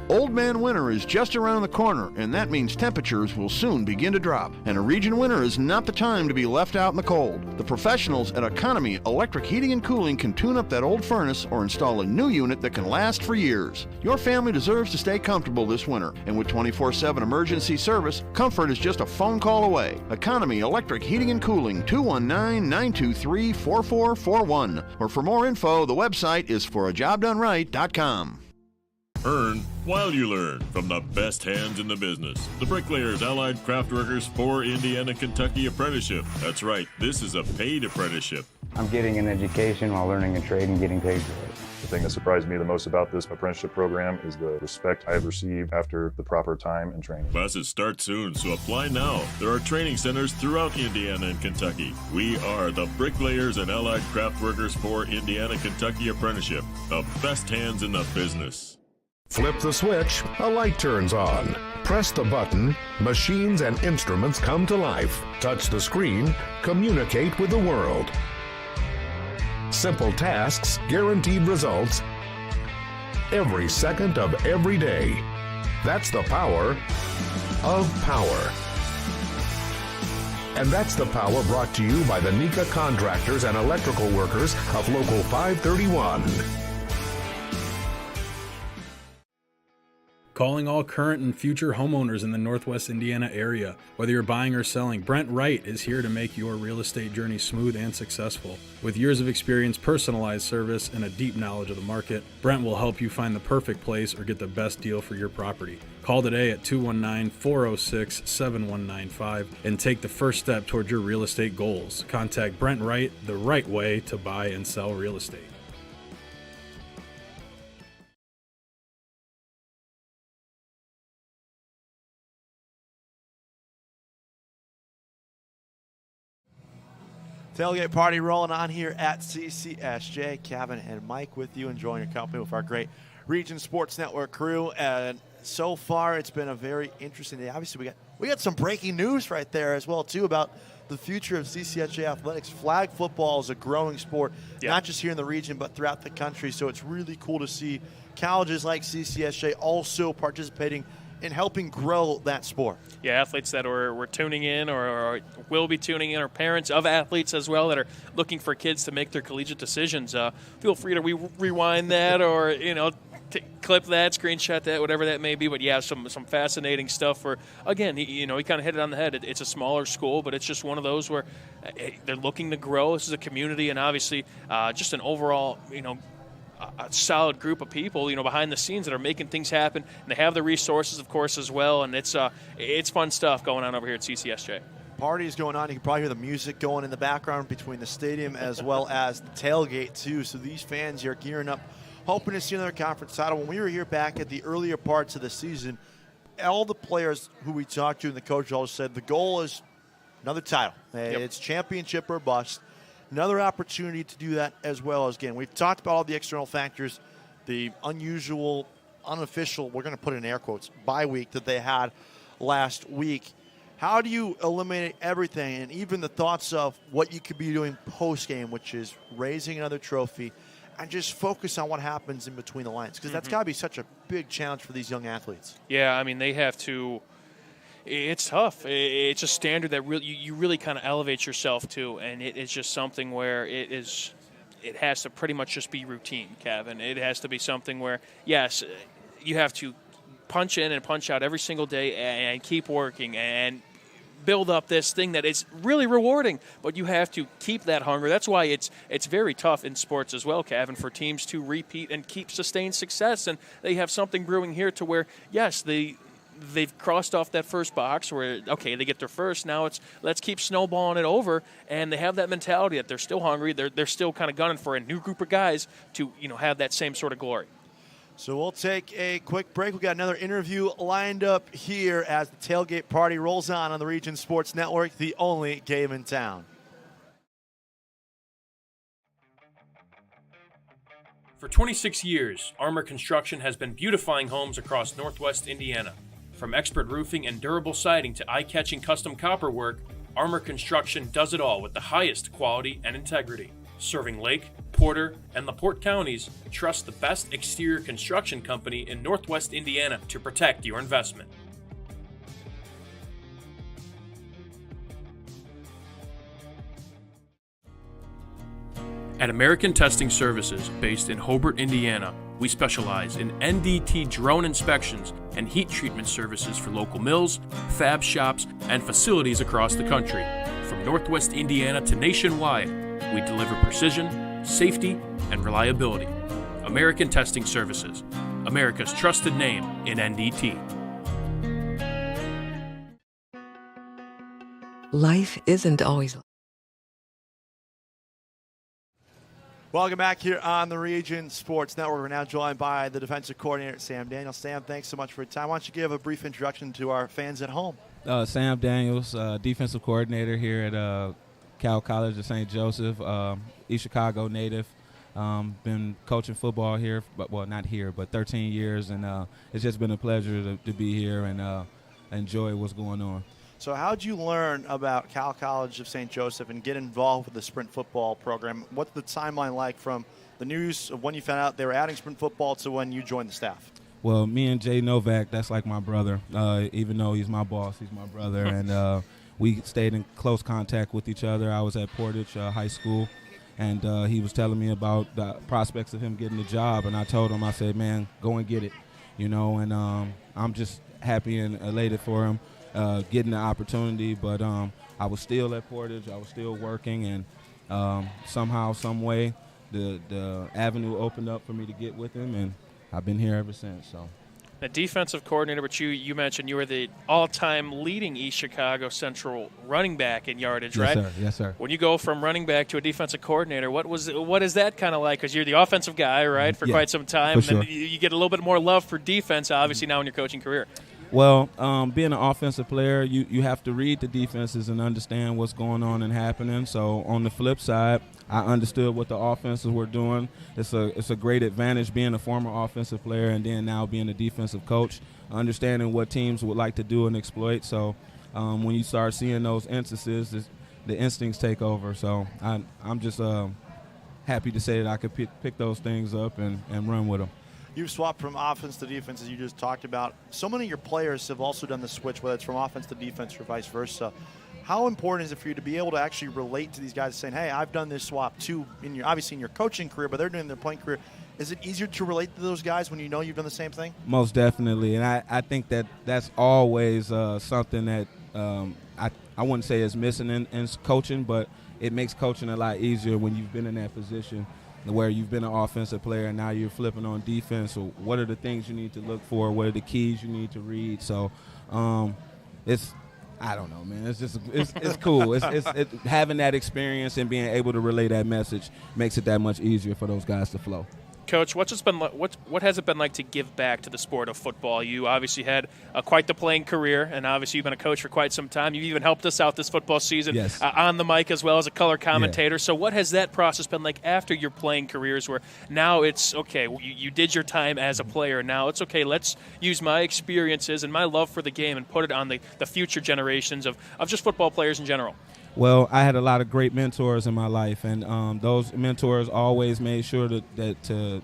Old Man Winter is just around the corner, and that means temperatures will soon begin to drop. And a region winter is not the time to be left out in the cold. The professionals at Economy Electric Heating and Cooling can tune up that old furnace or install a new unit that can last for years. Your family deserves to stay comfortable this winter, and with 24/7 emergency service, comfort is just a phone call away. Economy Electric Heating and Cooling, 219-923-4441. Or for more info, the website is forajobdoneright.com. Earn while you learn from the best hands in the business. The Bricklayers Allied Craft Workers for Indiana, Kentucky Apprenticeship. That's right, this is a paid apprenticeship. I'm getting an education while learning a trade and getting paid for it. The thing that surprised me the most about this apprenticeship program is the respect I have received after the proper time and training. Classes start soon, so apply now. There are training centers throughout Indiana and Kentucky. We are the Bricklayers and Allied Craft Workers for Indiana, Kentucky Apprenticeship. The best hands in the business. Flip the switch, a light turns on. Press the button, machines and instruments come to life. Touch the screen, communicate with the world. Simple tasks, guaranteed results, every second of every day. That's the power of power. And that's the power brought to you by the NECA contractors and electrical workers of Local 531. Calling all current and future homeowners in the Northwest Indiana area. Whether you're buying or selling, Brent Wright is here to make your real estate journey smooth and successful. With years of experience, personalized service, and a deep knowledge of the market, Brent will help you find the perfect place or get the best deal for your property. Call today at 219-406-7195 and take the first step toward your real estate goals. Contact Brent Wright, the right way to buy and sell real estate. Tailgate party rolling on here at CCSJ. Kevin and Mike with you, enjoying your company with our great Region Sports Network crew. And so far, it's been a very interesting day. Obviously, we got some breaking news right there as well too about the future of CCSJ athletics. Flag football is a growing sport, not just here in the region but throughout the country. So it's really cool to see colleges like CCSJ also participating in helping grow that sport. Yeah, athletes that were tuning in or will be tuning in, or parents of athletes as well that are looking for kids to make their collegiate decisions. Feel free to rewind that or, clip that, screenshot that, whatever that may be. But, yeah, some fascinating stuff for, again, he kind of hit it on the head. It's a smaller school, but it's just one of those where they're looking to grow. This is a community and obviously just an overall, a solid group of people, behind the scenes that are making things happen. And they have the resources, of course, as well. And it's fun stuff going on over here at CCSJ. Parties going on. You can probably hear the music going in the background between the stadium as well as the tailgate, too. So these fans are gearing up, hoping to see another conference title. When we were here back at the earlier parts of the season, all the players who we talked to and the coach all said the goal is another title. It's championship or bust. Another opportunity to do that as well as, again, we've talked about all the external factors, the unusual, unofficial, we're going to put in air quotes, bye week that they had last week. How do you eliminate everything and even the thoughts of what you could be doing post-game, which is raising another trophy, and just focus on what happens in between the lines? Because that's got to be such a big challenge for these young athletes. Yeah, I mean, they have to – it's tough. It's a standard that you really kind of elevate yourself to, and it's just something where it has to pretty much just be routine, Kevin. It has to be something where, yes, you have to punch in and punch out every single day and keep working and build up this thing that is really rewarding, but you have to keep that hunger. That's why it's very tough in sports as well, Kevin, for teams to repeat and keep sustained success, and they have something brewing here to where, yes, they've crossed off that first box where, okay, they get their first. Now it's let's keep snowballing it over, and they have that mentality that they're still hungry. They're still kind of gunning for a new group of guys to have that same sort of glory. So we'll take a quick break. We've got another interview lined up here as the tailgate party rolls on the Region Sports Network, the only game in town. For 26 years, Armor Construction has been beautifying homes across Northwest Indiana. From expert roofing and durable siding to eye-catching custom copper work, Armor Construction does it all with the highest quality and integrity. Serving Lake, Porter, and LaPorte counties, trust the best exterior construction company in Northwest Indiana to protect your investment. At American Testing Services, based in Hobart, Indiana, we specialize in NDT drone inspections and heat treatment services for local mills, fab shops, and facilities across the country. From Northwest Indiana to nationwide, we deliver precision, safety, and reliability. American Testing Services, America's trusted name in NDT. Life isn't always. Welcome back here on the Region Sports Network. We're now joined by the defensive coordinator, Sam Daniels. Sam, thanks so much for your time. Why don't you give a brief introduction to our fans at home? Sam Daniels, defensive coordinator here at Cal College of St. Joseph, East Chicago native. Been coaching football here, well, not here, but 13 years, and it's just been a pleasure to be here and enjoy what's going on. So how did you learn about Cal College of St. Joseph and get involved with the sprint football program? What's the timeline like from the news of when you found out they were adding sprint football to when you joined the staff? Well, me and Jay Novak, that's like my brother. Even though he's my boss, he's my brother. And we stayed in close contact with each other. I was at Portage High School, and he was telling me about the prospects of him getting the job. And I told him, I said, man, go and get it, and I'm just happy and elated for him. Getting the opportunity, but I was still at Portage. I was still working, and somehow, some way, the avenue opened up for me to get with him, and I've been here ever since. So, the defensive coordinator, but you mentioned you were the all-time leading East Chicago Central running back in yardage, yes, right? Sir. Yes, sir. When you go from running back to a defensive coordinator, what is that kind of like? Because you're the offensive guy, right, for quite some time, for and sure. then you get a little bit more love for defense, obviously, now in your coaching career. Well, being an offensive player, you have to read the defenses and understand what's going on and happening. So on the flip side, I understood what the offenses were doing. It's a great advantage being a former offensive player and then now being a defensive coach, understanding what teams would like to do and exploit. So when you start seeing those instances, the instincts take over. So I'm just happy to say that I could pick those things up and run with them. You've swapped from offense to defense, as you just talked about. So many of your players have also done the switch, whether it's from offense to defense or vice versa. How important is it for you to be able to actually relate to these guys saying, hey, I've done this swap too, obviously in your coaching career, but they're doing their playing career. Is it easier to relate to those guys when you know you've done the same thing? Most definitely, and I think that's always something that I wouldn't say is missing in coaching, but it makes coaching a lot easier when you've been in that position where you've been an offensive player and now you're flipping on defense. So what are the things you need to look for? What are the keys you need to read? So it's I don't know, man. It's just it's cool. It's having that experience and being able to relay that message makes it that much easier for those guys to flow. Coach, what has it been like to give back to the sport of football? You obviously had quite the playing career, and obviously you've been a coach for quite some time. You've even helped us out this football season yes. On the mic as well as a color commentator. Yeah. So what has that process been like after your playing careers where now it's, okay, you did your time as a player. Now it's, okay, let's use my experiences and my love for the game and put it on the future generations of just football players in general? Well, I had a lot of great mentors in my life, and those mentors always made sure to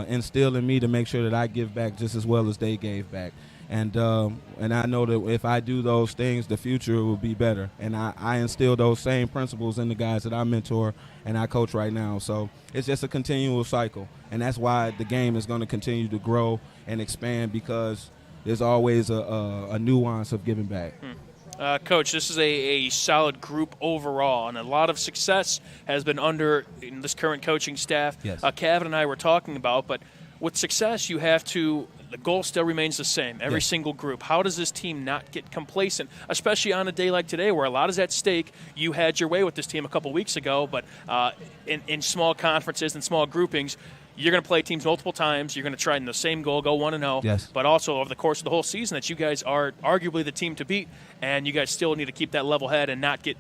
instill in me to make sure that I give back just as well as they gave back. And I know that if I do those things, the future will be better. And I instill those same principles in the guys that I mentor and I coach right now. So it's just a continual cycle, and that's why the game is going to continue to grow and expand, because there's always a nuance of giving back. Coach, this is a solid group overall, and a lot of success has been under this current coaching staff. Yes. Kevin and I were talking about, but with success, the goal still remains the same, every yes. single group. How does this team not get complacent, especially on a day like today where a lot is at stake? You had your way with this team a couple weeks ago, but in small conferences and small groupings, you're going to play teams multiple times. You're going to try in the same goal, go 1-0. Yes. But also over the course of the whole season that you guys are arguably the team to beat, and you guys still need to keep that level head and not get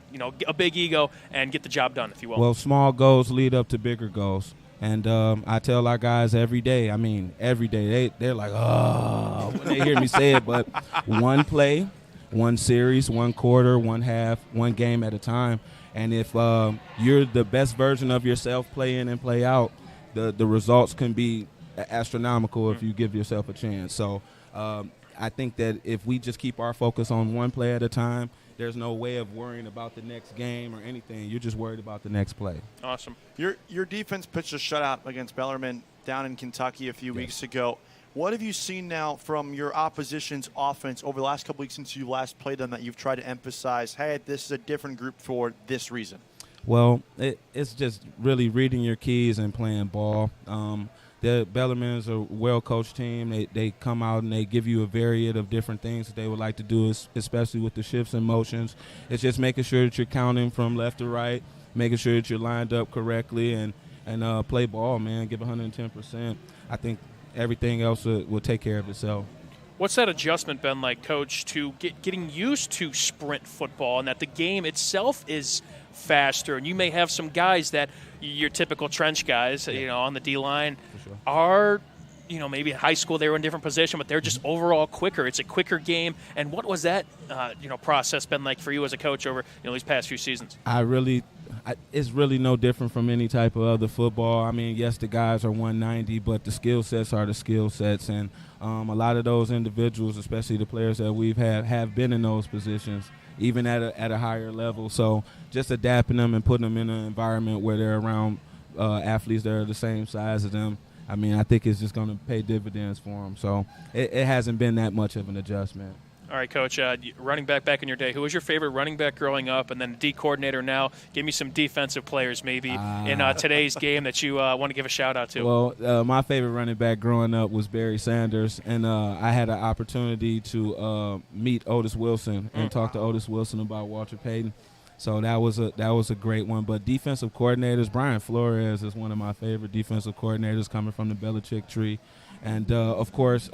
a big ego and get the job done, if you will. Well, small goals lead up to bigger goals. And I tell our guys every day, they're like, oh, when they hear me say it, but one play, one series, one quarter, one half, one game at a time. And if you're the best version of yourself, play in and play out, the results can be astronomical if you give yourself a chance. So I think that if we just keep our focus on one play at a time, there's no way of worrying about the next game or anything. You're just worried about the next play. Awesome. Your defense pitched a shutout against Bellarmine down in Kentucky a few weeks ago. What have you seen now from your opposition's offense over the last couple weeks since you last played them that you've tried to emphasize, hey, this is a different group for this reason? Well, it's just really reading your keys and playing ball. The Bellarmine is a well-coached team. They come out and they give you a variety of different things that they would like to do, especially with the shifts and motions. It's just making sure that you're counting from left to right, making sure that you're lined up correctly, and play ball, man. Give 110%. I think everything else will take care of itself. What's that adjustment been like, Coach, to getting used to sprint football and that the game itself is faster? And you may have some guys that your typical trench guys, on the D-line are, maybe in high school they were in a different position, but they're just overall quicker. It's a quicker game. And what was that, process been like for you as a coach over, these past few seasons? It's really no different from any type of other football. I mean, yes, the guys are 190, but the skill sets are the skill sets. And a lot of those individuals, especially the players that we've had, have been in those positions, even at a higher level. So just adapting them and putting them in an environment where they're around athletes that are the same size as them, I mean, I think it's just going to pay dividends for them. So it hasn't been that much of an adjustment. All right, Coach, running back in your day, who was your favorite running back growing up? And then D coordinator now, give me some defensive players maybe in today's game that you want to give a shout-out to. Well, my favorite running back growing up was Barry Sanders, and I had an opportunity to meet Otis Wilson and talk to Otis Wilson about Walter Payton. So that was a great one. But defensive coordinators, Brian Flores is one of my favorite defensive coordinators coming from the Belichick tree. And, of course,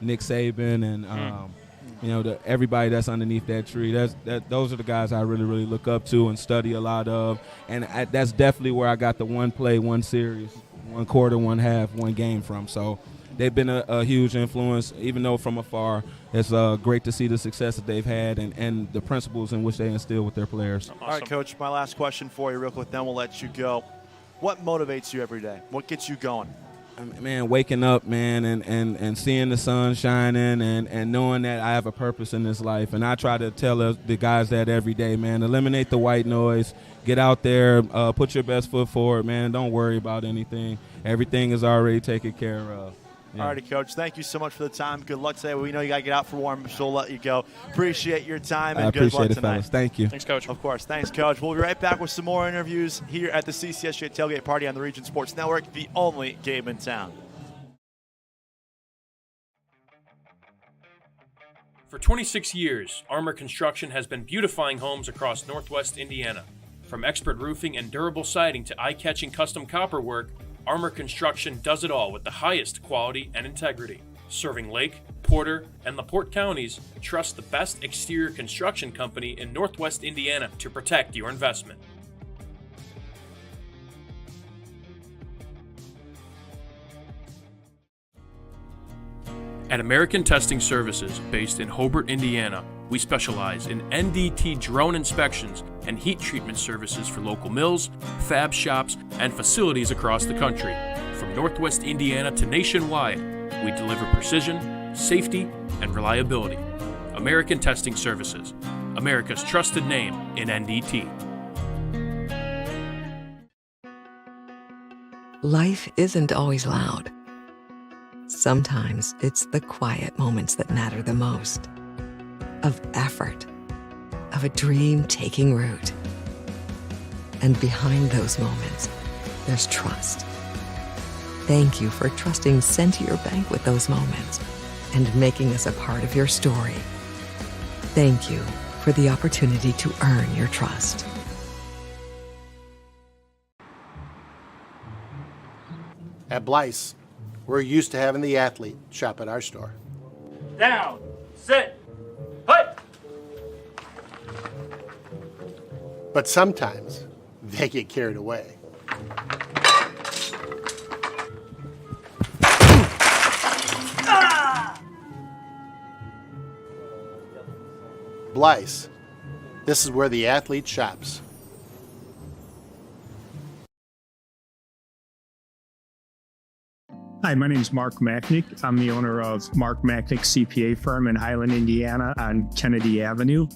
Nick Saban and everybody that's underneath that tree. Those are the guys I really, really look up to and study a lot of. And that's definitely where I got the one play, one series, one quarter, one half, one game from. So they've been a huge influence, even though from afar. It's great to see the success that they've had and the principles in which they instill with their players. Awesome. All right, Coach, my last question for you real quick, then we'll let you go. What motivates you every day? What gets you going? Man, waking up, man, and seeing the sun shining and knowing that I have a purpose in this life. And I try to tell the guys that every day, man. Eliminate the white noise. Get out there. Put your best foot forward, man. Don't worry about anything. Everything is already taken care of. Yeah. All righty, Coach. Thank you so much for the time. Good luck today. We know you got to get out for warm, so we'll let you go. Appreciate your time and good luck tonight. Fellas. Thank you. Thanks, Coach. Of course. Thanks, Coach. We'll be right back with some more interviews here at the CCSJ Tailgate Party on the Region Sports Network, the only game in town. For 26 years, Armor Construction has been beautifying homes across Northwest Indiana. From expert roofing and durable siding to eye-catching custom copper work, Armor Construction does it all with the highest quality and integrity. Serving Lake, Porter, and LaPorte counties, trust the best exterior construction company in Northwest Indiana to protect your investment. At American Testing Services, based in Hobart, Indiana, we specialize in NDT drone inspections and heat treatment services for local mills, fab shops, and facilities across the country. From Northwest Indiana to nationwide, we deliver precision, safety, and reliability. American Testing Services, America's trusted name in NDT. Life isn't always loud. Sometimes it's the quiet moments that matter the most. Of effort, of a dream taking root. And behind those moments, there's trust. Thank you for trusting Centier Bank with those moments and making us a part of your story. Thank you for the opportunity to earn your trust. At Blyce, we're used to having the athlete shop at our store. Down, sit, put. But sometimes they get carried away. Blyce, this is where the athlete shops. Hi, my name is Mark Macknick. I'm the owner of Mark Macknick CPA firm in Highland, Indiana on Kennedy Avenue.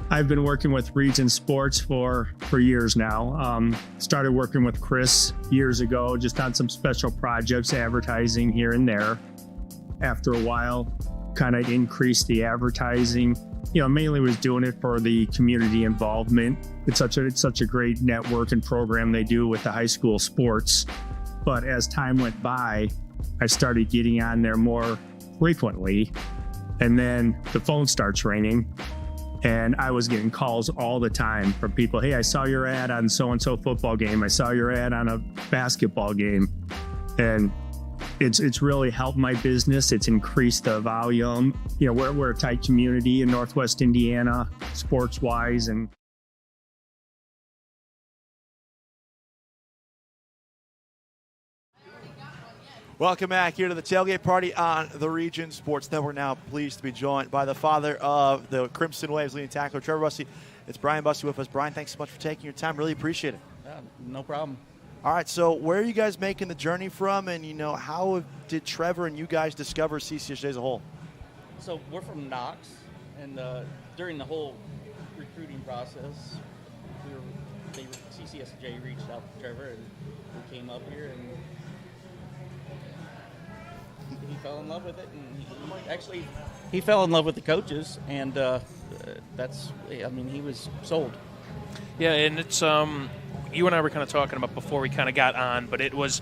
I've been working with Region Sports for years now. Started working with Chris years ago, just on some special projects, advertising here and there. After a while, kind of increased the advertising. Mainly was doing it for the community involvement. It's such a great network and program they do with the high school sports. But as time went by, I started getting on there more frequently. And then the phone starts ringing. And I was getting calls all the time from people. Hey, I saw your ad on so-and-so football game. I saw your ad on a basketball game. And it's really helped my business. It's increased the volume. We're a tight community in Northwest Indiana, sports-wise. And Welcome back here to the tailgate party on the Region Sports Network. Now pleased to be joined by the father of the Crimson Waves leading tackler, Trevor Bussey. It's Brian Bussey with us. Brian, thanks so much for taking your time. Really appreciate it. No problem. All right, so where are you guys making the journey from, and how did Trevor and you guys discover CCSJ as a whole? So we're from Knox, and during the whole recruiting process, CCSJ reached out to Trevor, and we came up here, and he fell in love with it. And he fell in love with the coaches, and he was sold. Yeah, and it's you and I were kind of talking about before we kind of got on, but it was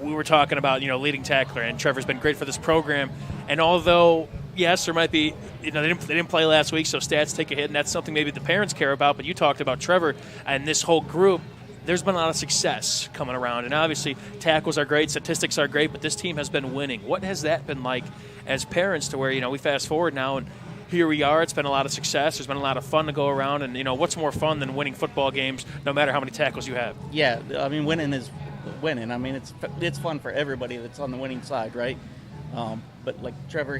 we were talking about leading tackler, and Trevor's been great for this program. And although yes, there might be they didn't play last week, so stats take a hit, and that's something maybe the parents care about. But you talked about Trevor and this whole group. There's been a lot of success coming around, and obviously tackles are great, statistics are great, but this team has been winning. What has that been like as parents to where we fast forward now and here we are? It's been a lot of success. There's been a lot of fun to go around, and what's more fun than winning football games, no matter how many tackles you have? Yeah, winning is winning. It's fun for everybody that's on the winning side, right? But like Trevor,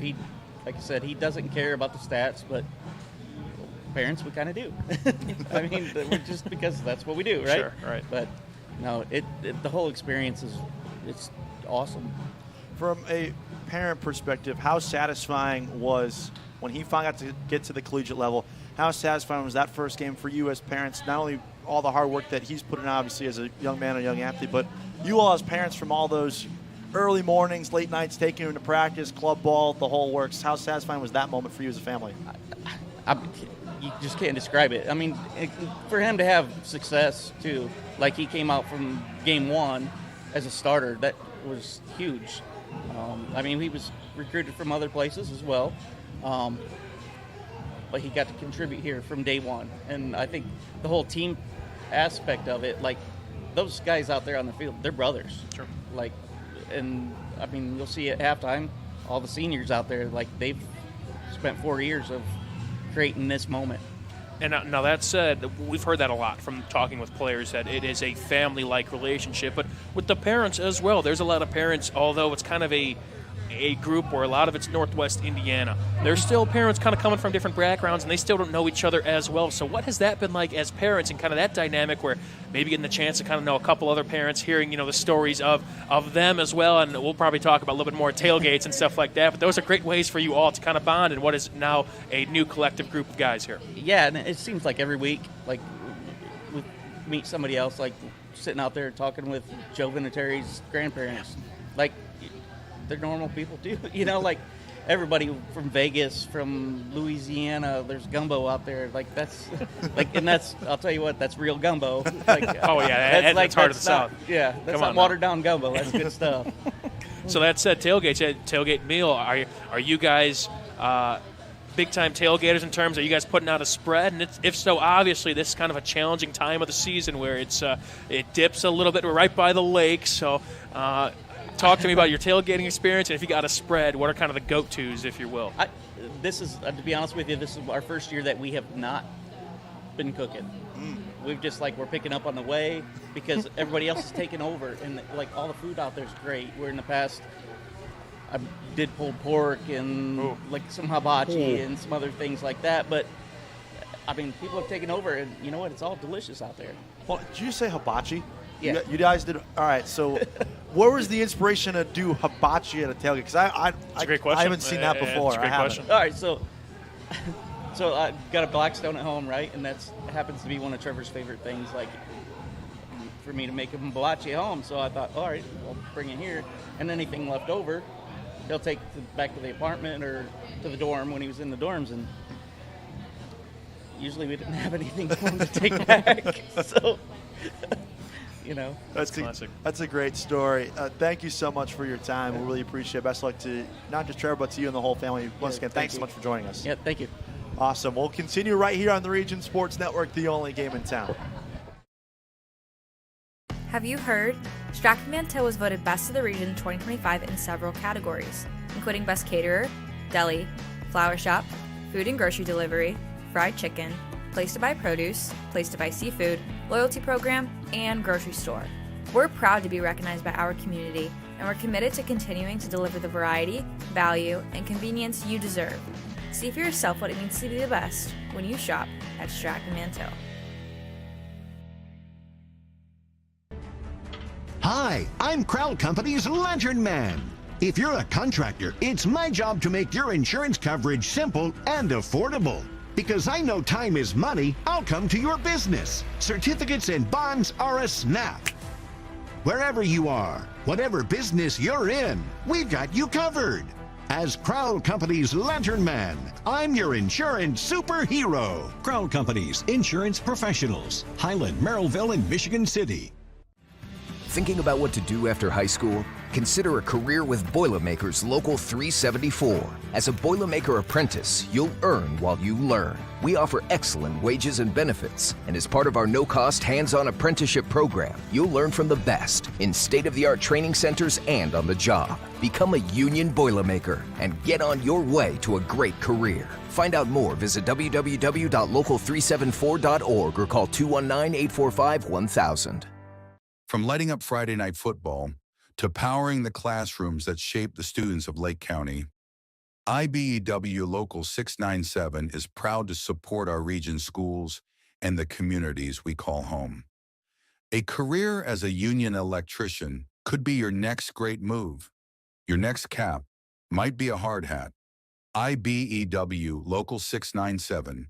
like I said, he doesn't care about the stats, but parents, we kind of do. We're just because that's what we do, right? Sure, right. But no, the whole experience it's awesome. From a parent perspective, how satisfying was when he finally got to get to the collegiate level? How satisfying was that first game for you as parents? Not only all the hard work that he's put in, obviously, as a young man, a young athlete, but you all as parents from all those early mornings, late nights, taking him to practice, club ball, the whole works. How satisfying was that moment for you as a family? You just can't describe it. For him to have success, too, like he came out from game one as a starter, that was huge. He was recruited from other places as well, but he got to contribute here from day one. And I think the whole team aspect of it, like those guys out there on the field, they're brothers. Sure. You'll see at halftime, all the seniors out there, like they've spent 4 years of creating this moment. And now that said, we've heard that a lot from talking with players, that it is a family-like relationship, but with the parents as well. There's a lot of parents, although it's kind of a group where a lot of it's Northwest Indiana. There's still parents kind of coming from different backgrounds, and they still don't know each other as well. So what has that been like as parents, and kind of that dynamic where maybe getting the chance to kind of know a couple other parents, hearing the stories of them as well? And we'll probably talk about a little bit more tailgates and stuff like that. But those are great ways for you all to kind of bond in what is now a new collective group of guys here. Yeah, and it seems like every week, like we meet somebody else, like sitting out there talking with Joe Vinatieri's grandparents, like. They're normal people too, like everybody from Vegas, from Louisiana. There's gumbo out there, like that's I'll tell you what, that's real gumbo. Like, oh yeah, that's heart of the South. Yeah, that's not watered down gumbo. That's good stuff. So that said, tailgate meal. Are you guys big time tailgaters in terms of you guys putting out a spread? And if so, obviously this is kind of a challenging time of the season where it dips a little bit. We're right by the lake, so. Talk to me about your tailgating experience, and if you got a spread, what are kind of the go-tos, if you will? To be honest with you, this is our first year that we have not been cooking. We've just we're picking up on the way because everybody else is taking over, and all the food out there is great. Where in the past, I did pulled pork and some hibachi and some other things like that, but people have taken over, and you know what? It's all delicious out there. Well, did you say hibachi? Yeah. You guys did. All right. So, where was the inspiration to do hibachi at a tailgate? Because That's a great question. I haven't seen that before. It's a great question. All right, so I got a Blackstone at home, right? And that's happens to be one of Trevor's favorite things, like for me to make him hibachi at home. So I thought, all right, I'll bring it here, and anything left over, he'll take back to the apartment or to the dorm when he was in the dorms. And usually we didn't have anything for him to take back, so. That's classic. That's a great story. Thank you so much for your time. We really appreciate it. Best of luck to not just Trevor, but to you and the whole family. Once again, thanks so much for joining us. Yeah, thank you. Awesome. We'll continue right here on the Region Sports Network, the only game in town. Have you heard? Stratford-Mantell was voted Best of the Region 2025 in several categories, including Best Caterer, Deli, Flower Shop, Food and Grocery Delivery, Fried Chicken, Place to Buy Produce, Place to Buy Seafood, Loyalty Program, and Grocery Store. We're proud to be recognized by our community, and we're committed to continuing to deliver the variety, value, and convenience you deserve. See for yourself what it means to be the best when you shop at Stratford-Mantell. Hi, I'm Crowd Company's Lantern Man. If you're a contractor, it's my job to make your insurance coverage simple and affordable. Because I know time is money, I'll come to your business. Certificates and bonds are a snap. Wherever you are, whatever business you're in, we've got you covered. As Crowd Company's Lantern Man, I'm your insurance superhero. Crowd Company's insurance professionals. Highland, Merrillville, and Michigan City. Thinking about what to do after high school? Consider a career with Boilermakers Local 374. As a Boilermaker apprentice, you'll earn while you learn. We offer excellent wages and benefits, and as part of our no-cost hands-on apprenticeship program, you'll learn from the best in state-of-the-art training centers and on the job. Become a union Boilermaker and get on your way to a great career. Find out more, visit www.local374.org or call 219-845-1000. From lighting up Friday night football to powering the classrooms that shape the students of Lake County, IBEW Local 697 is proud to support our region's schools and the communities we call home. A career as a union electrician could be your next great move. Your next cap might be a hard hat. IBEW Local 697,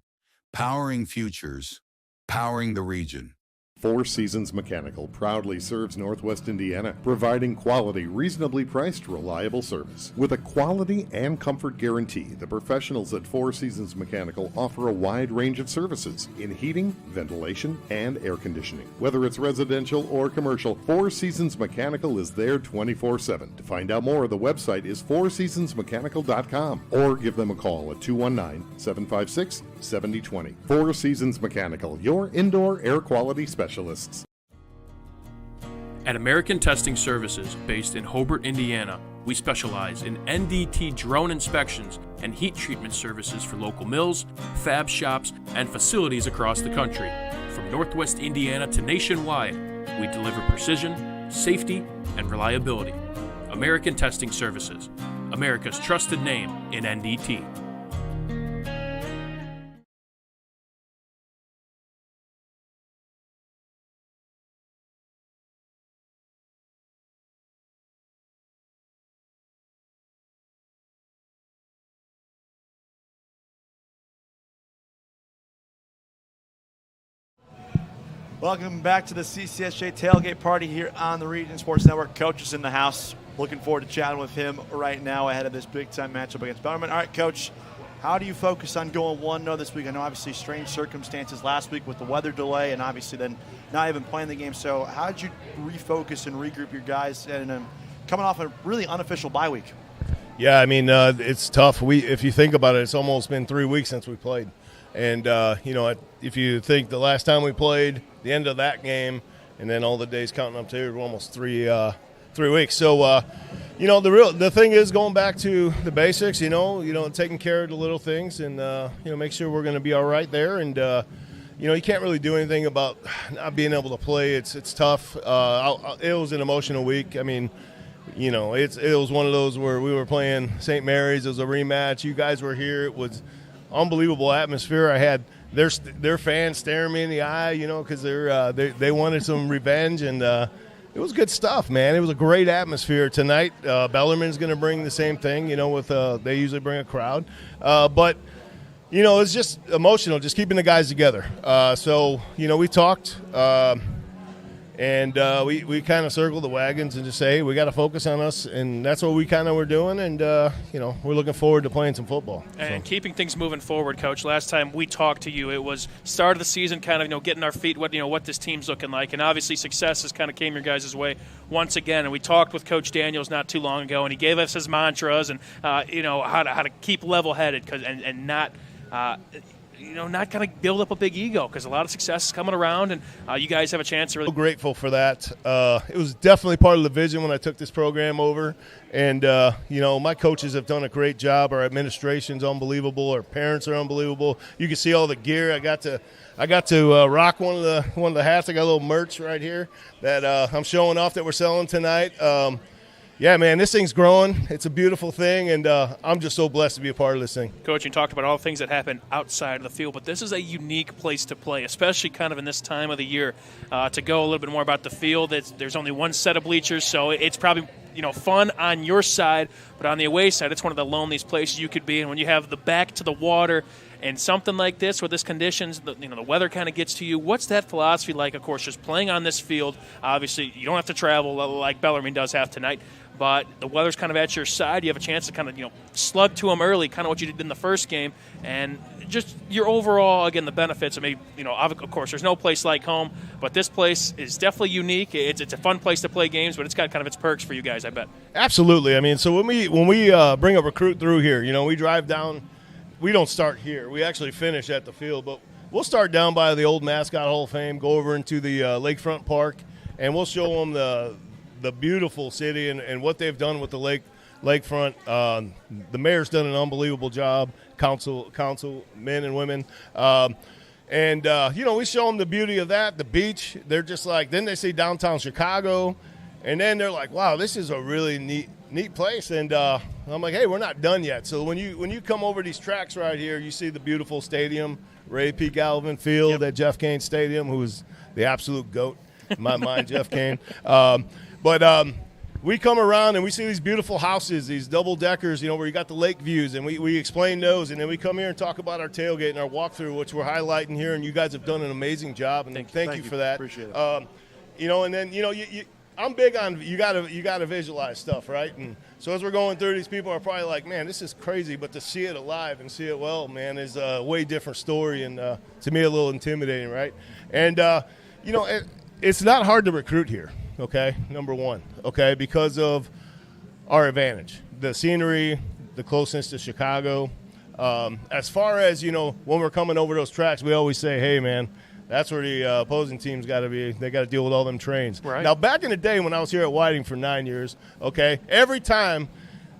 powering futures, powering the region. Four Seasons Mechanical proudly serves Northwest Indiana, providing quality, reasonably priced, reliable service. With a quality and comfort guarantee, the professionals at Four Seasons Mechanical offer a wide range of services in heating, ventilation, and air conditioning. Whether it's residential or commercial, Four Seasons Mechanical is there 24/7. To find out more, the website is fourseasonsmechanical.com or give them a call at 219-756-7020. Four Seasons Mechanical, your indoor air quality specialist. At American Testing Services, based in Hobart, Indiana, we specialize in NDT drone inspections and heat treatment services for local mills, fab shops, and facilities across the country. From Northwest Indiana to nationwide, we deliver precision, safety, and reliability. American Testing Services, America's trusted name in NDT. Welcome back to the CCSJ Tailgate Party here on the Region Sports Network. Coach is in the house. Looking forward to chatting with him right now ahead of this big-time matchup against Bellarmine. All right, Coach, how do you focus on going 1-0 this week? I know obviously strange circumstances last week with the weather delay and obviously then not even playing the game. So how did you refocus and regroup your guys and coming off a really unofficial bye week? Yeah, I mean, it's tough. If you think about it, it's almost been 3 weeks since we played. And, if you think the last time we played, the end of that game, and then all the days counting up to almost 3 weeks. So, the thing is going back to the basics, taking care of the little things and, make sure we're going to be all right there. And, you can't really do anything about not being able to play. It's tough. It was an emotional week. I mean, it was one of those where we were playing St. Mary's. It was a rematch. You guys were here. It was unbelievable atmosphere. I had their fans staring me in the eye, because they wanted some revenge, and it was good stuff, man. It was a great atmosphere tonight. Bellarmine's going to bring the same thing, with they usually bring a crowd, but it's just emotional, just keeping the guys together. So we talked. And we kind of circled the wagons and just say, hey, we got to focus on us, and that's what we kind of were doing. And we're looking forward to playing some football. And keeping things moving forward, Coach. Last time we talked to you, it was start of the season, kind of getting our feet what this team's looking like, and obviously success has kind of came your guys' way once again. And we talked with Coach Daniels not too long ago, and he gave us his mantras and how to keep level-headed and not. Not kind of build up a big ego, because a lot of success is coming around, and you guys have a chance to really. So grateful for that. It was definitely part of the vision when I took this program over, and my coaches have done a great job. Our administration's unbelievable. Our parents are unbelievable. You can see all the gear. I got to rock one of the hats. I got a little merch right here that I'm showing off that we're selling tonight. Yeah, man, this thing's growing. It's a beautiful thing, and I'm just so blessed to be a part of this thing. Coach, you talked about all the things that happen outside of the field, but this is a unique place to play, especially kind of in this time of the year. To go a little bit more about the field, there's only one set of bleachers, so it's probably fun on your side, but on the away side, it's one of the loneliest places you could be. And when you have the back to the water and something like this, where this conditions, the weather kind of gets to you, what's that philosophy like? Of course, just playing on this field, obviously you don't have to travel like Bellarmine does have tonight, but the weather's kind of at your side. You have a chance to kind of slug to them early, kind of what you did in the first game, and just your overall, again, the benefits. I mean, of course, there's no place like home, but this place is definitely unique. It's a fun place to play games, but it's got kind of its perks for you guys, I bet. Absolutely. I mean, so when we bring a recruit through here, we drive down. We don't start here. We actually finish at the field, but we'll start down by the old Mascot Hall of Fame, go over into the Lakefront Park, and we'll show them the beautiful city and what they've done with the lakefront. The mayor's done an unbelievable job, council men and women. We show them the beauty of that, the beach. They're just like, then they see downtown Chicago, and then they're like, wow, this is a really neat place. And I'm like, hey, we're not done yet. So when you come over these tracks right here, you see the beautiful stadium, Ray P. Galvin Field at Jeff Kane Stadium, who is the absolute GOAT in my mind, Jeff Kane. But we come around and we see these beautiful houses, these double-deckers, where you got the lake views, and we explain those, and then we come here and talk about our tailgate and our walkthrough, which we're highlighting here, and you guys have done an amazing job, and thank you for that. Appreciate it. And then, I'm big on you gotta visualize stuff, right? And so as we're going through, these people are probably like, man, this is crazy, but to see it alive and see it well, man, is a way different story, and to me a little intimidating, right? And, it's not hard to recruit here. Okay, number one, okay, because of our advantage, the scenery, the closeness to Chicago. As far as, when we're coming over those tracks, we always say, hey, man, that's where the opposing team's got to be. They got to deal with all them trains. Right. Now, back in the day when I was here at Whiting for 9 years, okay, every time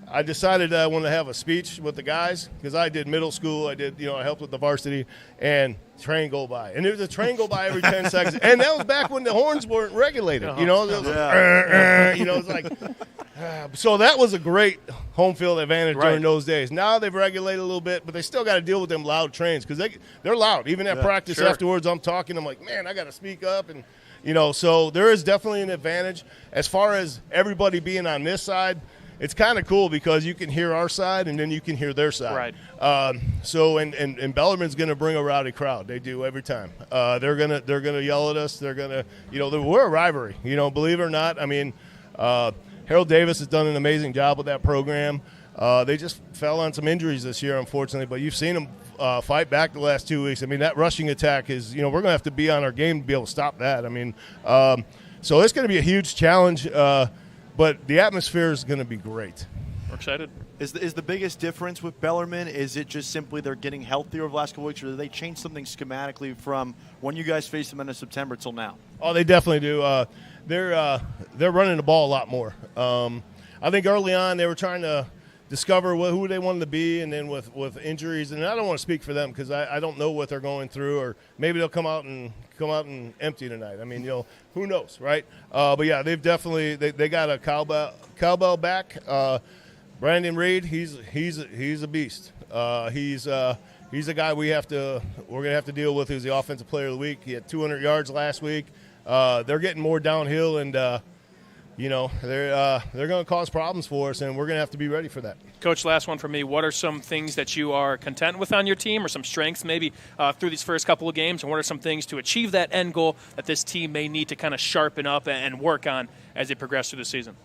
I decided that I wanted to have a speech with the guys, because I did middle school, I helped with the varsity, and train go by. And there was a train go by every 10 seconds. And that was back when the horns weren't regulated. It's like, so that was a great home field advantage during those days. Now they've regulated a little bit, but they still got to deal with them loud trains, because they're loud. Even at practice afterwards, I'm talking, I'm like, man, I got to speak up. And, so there is definitely an advantage. As far as everybody being on this side, it's kind of cool because you can hear our side and then you can hear their side. Right. And Bellarmine's going to bring a rowdy crowd. They do every time. They're gonna yell at us. They're gonna, we're a rivalry. Believe it or not. I mean, Harold Davis has done an amazing job with that program. They just fell on some injuries this year, unfortunately, but you've seen them fight back the last 2 weeks. I mean, that rushing attack is, we're going to have to be on our game to be able to stop that. I mean, so it's going to be a huge challenge. But the atmosphere is going to be great. We're excited. Is the biggest difference with Bellarmine, is it just simply they're getting healthier over the last couple weeks, or do they change something schematically from when you guys faced them in September till now? Oh, they definitely do. They're running the ball a lot more. I think early on they were trying to discover who they wanted to be, and then with injuries, and I don't want to speak for them because I don't know what they're going through, or maybe they'll come out and empty tonight. I mean, who knows, right? But yeah, they've definitely they got a cowbell back. Brandon Reed, he's a beast. he's a guy we're going to have to deal with. Who's the offensive player of the week. He had 200 yards last week. They're getting more downhill, and they're going to cause problems for us, and we're going to have to be ready for that. Coach, last one for me. What are some things that you are content with on your team, or some strengths maybe through these first couple of games, and what are some things to achieve that end goal that this team may need to kind of sharpen up and work on as they progress through the season?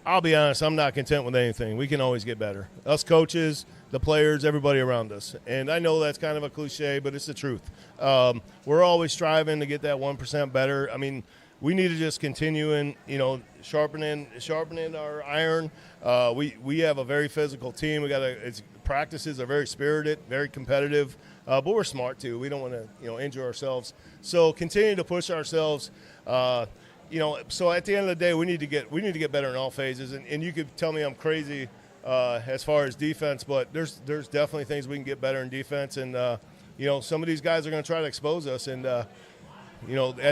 I'll be honest, I'm not content with anything. We can always get better. Us coaches, the players, everybody around us. And I know that's kind of a cliche, but it's the truth. We're always striving to get that 1% better. I mean, we need to just continue in, sharpening our iron. We have a very physical team. Practices are very spirited, very competitive, but we're smart too. We don't want to, injure ourselves. So continue to push ourselves. So at the end of the day, we need to get better in all phases. And you could tell me I'm crazy as far as defense, but there's definitely things we can get better in defense. And some of these guys are going to try to expose us. And at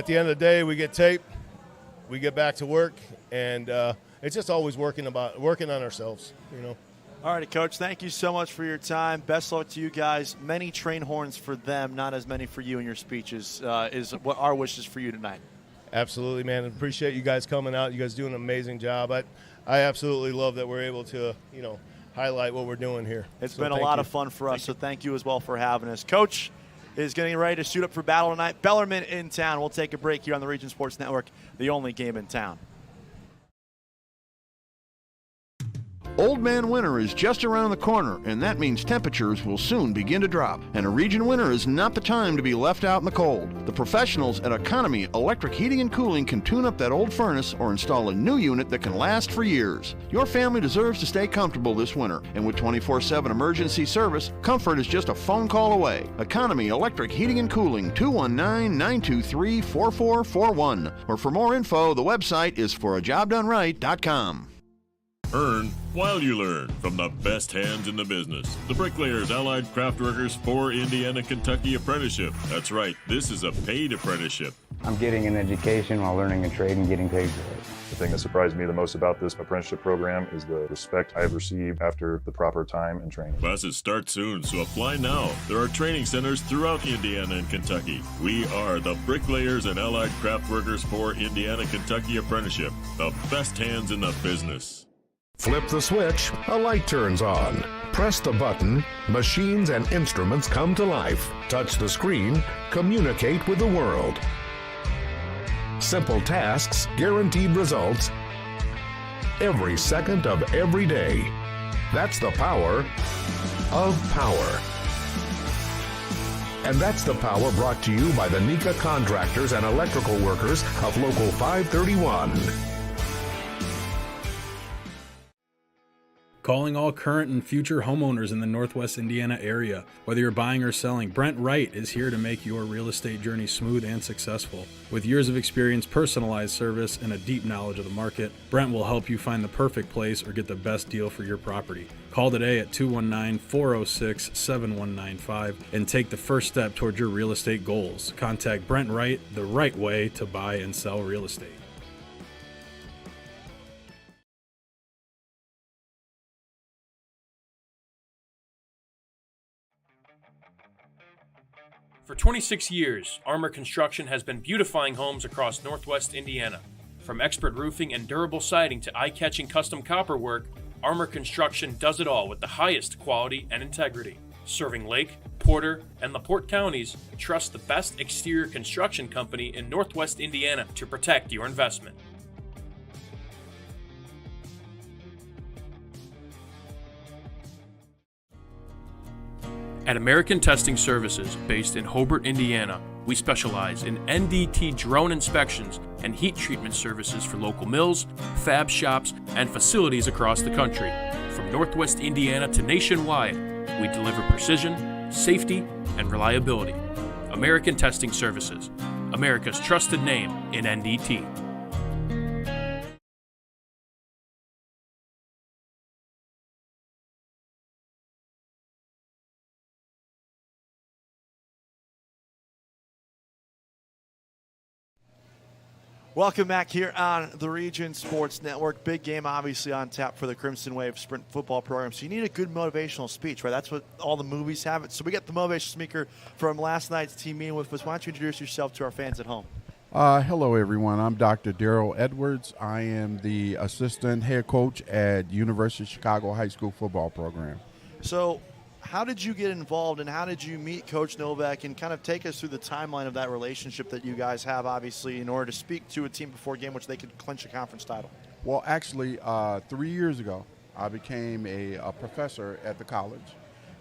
the end of the day, we get tape, we get back to work, and it's just always working on ourselves. All right, Coach, thank you so much for your time. Best luck to you guys. Many train horns for them, not as many for you in your speeches, is what our wishes for you tonight. Absolutely, man. Appreciate you guys coming out. You guys do an amazing job. I absolutely love that we're able to, highlight what we're doing here. It's been a lot of fun for us, so thank you as well for having us. Coach is getting ready to suit up for battle tonight. Bellarmine in town. We'll take a break here on the Region Sports Network, the only game in town. Old Man Winter is just around the corner, and that means temperatures will soon begin to drop. And a region winter is not the time to be left out in the cold. The professionals at Economy Electric Heating and Cooling can tune up that old furnace or install a new unit that can last for years. Your family deserves to stay comfortable this winter, and with 24/7 emergency service, comfort is just a phone call away. Economy Electric Heating and Cooling, 219-923-4441. Or for more info, the website is forajobdoneright.com. Earn while you learn from the best hands in the business. The Bricklayers Allied Craft Workers for Indiana, Kentucky Apprenticeship. That's right, this is a paid apprenticeship. I'm getting an education while learning a trade and getting paid for it. The thing that surprised me the most about this apprenticeship program is the respect I've received after the proper time and training. Classes start soon, so apply now. There are training centers throughout Indiana and Kentucky. We are the Bricklayers and Allied Craft Workers for Indiana, Kentucky Apprenticeship. The best hands in the business. Flip the switch, a light turns on. Press the button, machines and instruments come to life. Touch the screen, communicate with the world. Simple tasks, guaranteed results, every second of every day. That's the power of power. And that's the power brought to you by the NECA contractors and electrical workers of Local 531. Calling all current and future homeowners in the Northwest Indiana area. Whether you're buying or selling, Brent Wright is here to make your real estate journey smooth and successful. With years of experience, personalized service, and a deep knowledge of the market, Brent will help you find the perfect place or get the best deal for your property. Call today at 219-406-7195 and take the first step toward your real estate goals. Contact Brent Wright, the right way to buy and sell real estate. For 26 years, Armor Construction has been beautifying homes across Northwest Indiana. From expert roofing and durable siding to eye-catching custom copper work, Armor Construction does it all with the highest quality and integrity. Serving Lake, Porter, and LaPorte counties, trust the best exterior construction company in Northwest Indiana to protect your investment. At American Testing Services, based in Hobart, Indiana, we specialize in NDT drone inspections and heat treatment services for local mills, fab shops, and facilities across the country. From Northwest Indiana to nationwide, we deliver precision, safety, and reliability. American Testing Services, America's trusted name in NDT. Welcome back here on the Region Sports Network. Big game, obviously, on tap for the Crimson Wave Sprint Football Program. So you need a good motivational speech, right? That's what all the movies have. So we got the motivational speaker from last night's team meeting with us. Why don't you introduce yourself to our fans at home? Hello, everyone. I'm Dr. Darrell Edwards. I am the assistant head coach at University of Chicago High School Football Program. So how did you get involved, and how did you meet Coach Novak, and kind of take us through the timeline of that relationship that you guys have, obviously, in order to speak to a team before a game which they could clinch a conference title? Well, actually, 3 years ago, I became a professor at the college,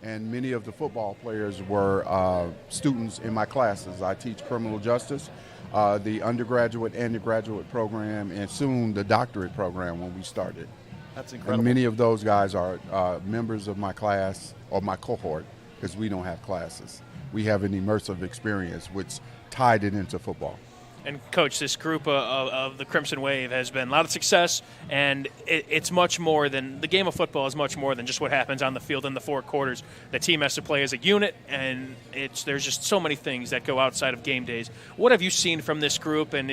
and many of the football players were students in my classes. I teach criminal justice, the undergraduate and the graduate program, and soon the doctorate program when we started. That's incredible. And many of those guys are members of my class or my cohort, because we don't have classes. We have an immersive experience which tied it into football. And, Coach, this group of the Crimson Wave has been a lot of success, and it's much more than – the game of football is much more than just what happens on the field in the four quarters. The team has to play as a unit, and there's just so many things that go outside of game days. What have you seen from this group, and,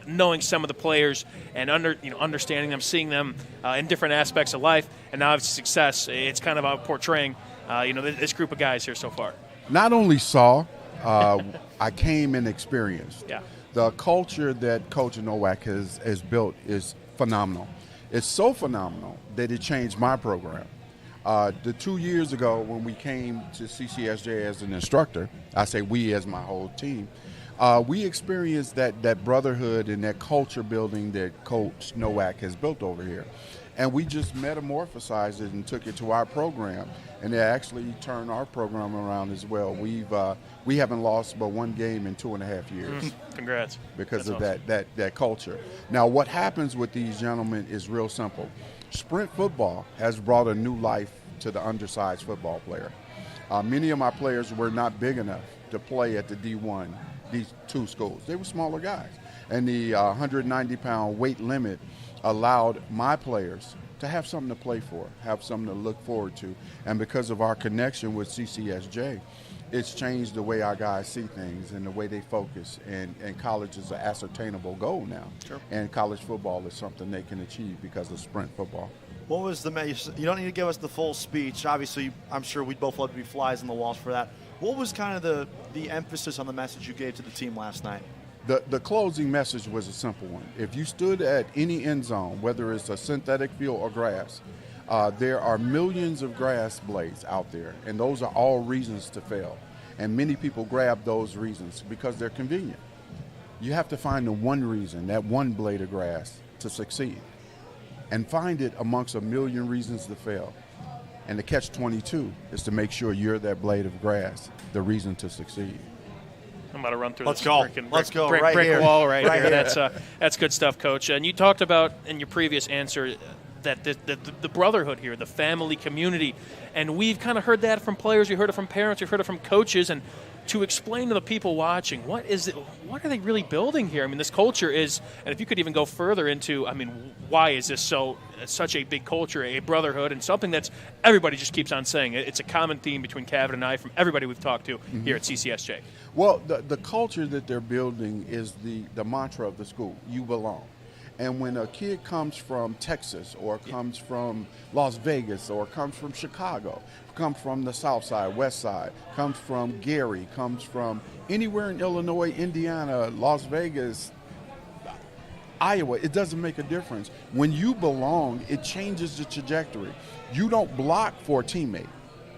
knowing some of the players and understanding them, seeing them in different aspects of life, and now it's success? It's kind of portraying, this group of guys here so far. Not only saw, I came and experienced. Yeah. The culture that Coach Novak has built is phenomenal. It's so phenomenal that it changed my program. The 2 years ago when we came to CCSJ as an instructor, I say we as my whole team, we experienced that brotherhood and that culture building that Coach Novak has built over here. And we just metamorphosized it and took it to our program. And it actually turned our program around as well. We haven't lost but one game in 2.5 years. Congrats. Because That's of awesome. that culture. Now, what happens with these gentlemen is real simple. Sprint football has brought a new life to the undersized football player. Many of my players were not big enough to play at the D1, D2 schools. They were smaller guys. And the 190-pound weight limit allowed my players to have something to play for, have something to look forward to. And because of our connection with CCSJ, it's changed the way our guys see things and the way they focus. And college is an ascertainable goal now. Sure. And college football is something they can achieve because of sprint football. What was you don't need to give us the full speech. Obviously, I'm sure we'd both love to be flies on the walls for that. What was kind of the emphasis on the message you gave to the team last night? The closing message was a simple one. If you stood at any end zone, whether it's a synthetic field or grass, there are millions of grass blades out there, and those are all reasons to fail. And many people grab those reasons because they're convenient. You have to find the one reason, that one blade of grass, to succeed. And find it amongst a million reasons to fail. And the catch-22 is to make sure you're that blade of grass, the reason to succeed. I'm about to run through Let's this go. brick Right here. wall right Right here. here. That's good stuff, Coach. And you talked about in your previous answer that the brotherhood here, the family community, and we've kind of heard that from players. We heard it from parents. We've heard it from coaches. And to explain to the people watching, what are they really building here? I mean, this culture is, and if you could even go further into, why is this such a big culture, a brotherhood, and something that's everybody just keeps on saying. It's a common theme between Kevin and I from everybody we've talked to here at CCSJ. Well, the culture that they're building is the mantra of the school, you belong. And when a kid comes from Texas or comes from Las Vegas or comes from Chicago, comes from the South Side, West Side, comes from Gary, comes from anywhere in Illinois, Indiana, Las Vegas, Iowa, it doesn't make a difference. When you belong, it changes the trajectory. You don't block for a teammate,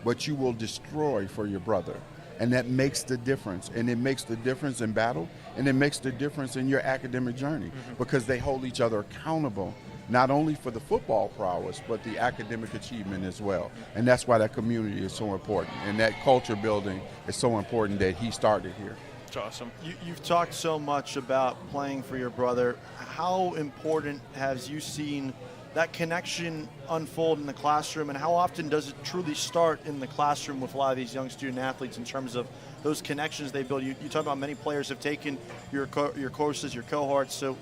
but you will destroy for your brother. And that makes the difference. And it makes the difference in battle, and it makes the difference in your academic journey because they hold each other accountable, not only for the football prowess, but the academic achievement as well. And that's why that community is so important. And that culture building is so important that he started here. It's awesome. You've talked so much about playing for your brother. How important has you seen that connection unfold in the classroom, and how often does it truly start in the classroom with a lot of these young student athletes in terms of those connections they build? You talk about many players have taken your courses, your cohorts. So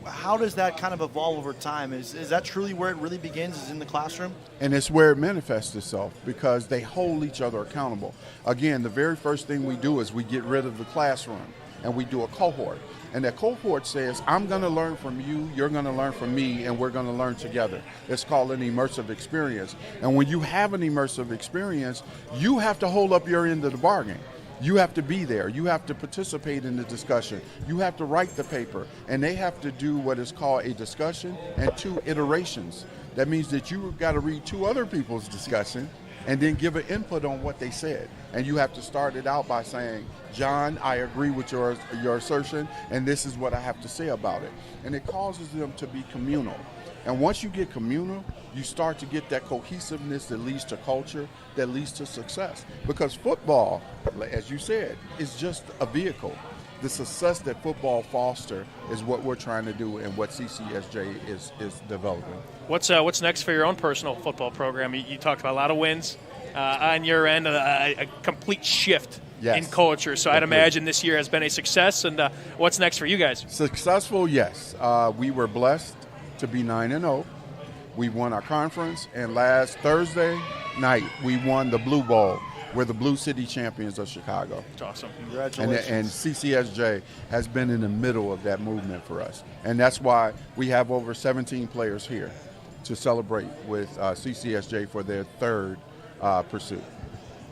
how does that kind of evolve over time? Is that truly where it really begins, is in the classroom? And it's where it manifests itself because they hold each other accountable. Again, the very first thing we do is we get rid of the classroom. and we do a cohort. And that cohort says, I'm going to learn from you, you're going to learn from me, and we're going to learn together. It's called an immersive experience. And when you have an immersive experience, you have to hold up your end of the bargain. You have to be there. You have to participate in the discussion. You have to write the paper. And they have to do what is called a discussion and 2 iterations. That means that you've got to read 2 other people's discussion and then give an input on what they said. And you have to start it out by saying, John, I agree with your assertion, and this is what I have to say about it. And it causes them to be communal. And once you get communal, you start to get that cohesiveness that leads to culture, that leads to success. Because football, as you said, is just a vehicle. The success that football foster is what we're trying to do and what CCSJ is developing. What's next for your own personal football program? You talked about a lot of wins on your end, a complete shift in culture. So I'd imagine this year has been a success. And what's next for you guys? Successful, yes. We were blessed to be 9-0. We won our conference, and last Thursday night we won the Blue Bowl. We're the Blue City champions of Chicago. That's awesome. Congratulations. And CCSJ has been in the middle of that movement for us. And that's why we have over 17 players here to celebrate with CCSJ for their 3rd pursuit.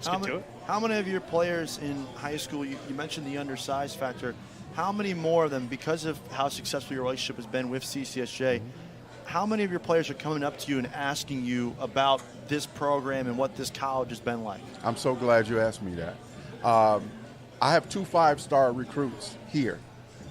How many of your players in high school, you mentioned the undersized factor, how many more of them, because of how successful your relationship has been with CCSJ, how many of your players are coming up to you and asking you about this program and what this college has been like? I'm so glad you asked me that. I have 2 5-star recruits here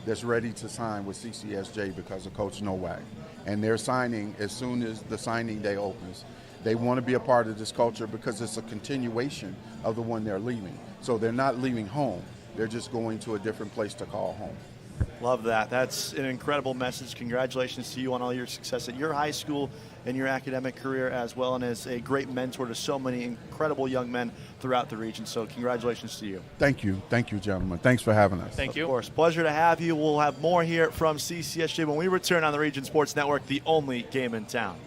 that's ready to sign with CCSJ because of Coach Nowak. And they're signing as soon as the signing day opens. They want to be a part of this culture because it's a continuation of the one they're leaving. So they're not leaving home. They're just going to a different place to call home. Love that. That's an incredible message. Congratulations to you on all your success at your high school and your academic career, as well, and as a great mentor to so many incredible young men throughout the region. So congratulations to you. Thank you. Thank you, gentlemen. Thanks for having us. Thank you. Of course. Pleasure to have you. We'll have more here from CCSJ when we return on the Region Sports Network, the only game in town.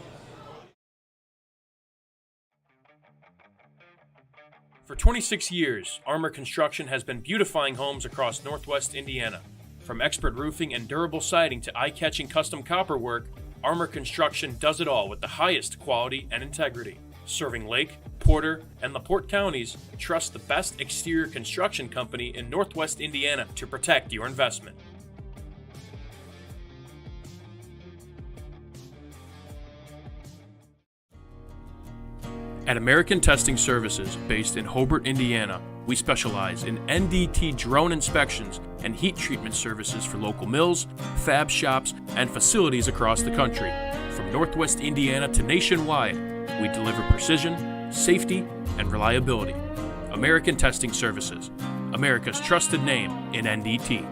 For 26 years, Armor Construction has been beautifying homes across Northwest Indiana. From expert roofing and durable siding to eye-catching custom copper work, Armor Construction does it all with the highest quality and integrity. Serving Lake, Porter, and LaPorte counties, trust the best exterior construction company in Northwest Indiana to protect your investment. At American Testing Services, based in Hobart, Indiana, we specialize in NDT drone inspections and heat treatment services for local mills, fab shops, and facilities across the country. From Northwest Indiana to nationwide, we deliver precision, safety, and reliability. American Testing Services, America's trusted name in NDT.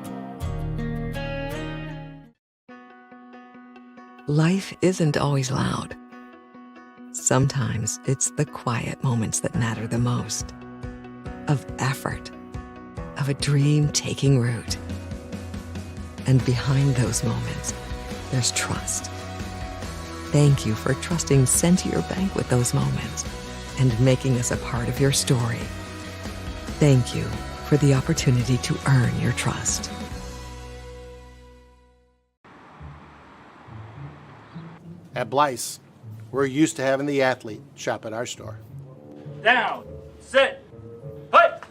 Life isn't always loud. Sometimes it's the quiet moments that matter the most. Of effort, of a dream taking root. And behind those moments, there's trust. Thank you for trusting Centier Bank with those moments and making us a part of your story. Thank you for the opportunity to earn your trust. At Blyce, we're used to having the athlete shop at our store. Down, sit, hut.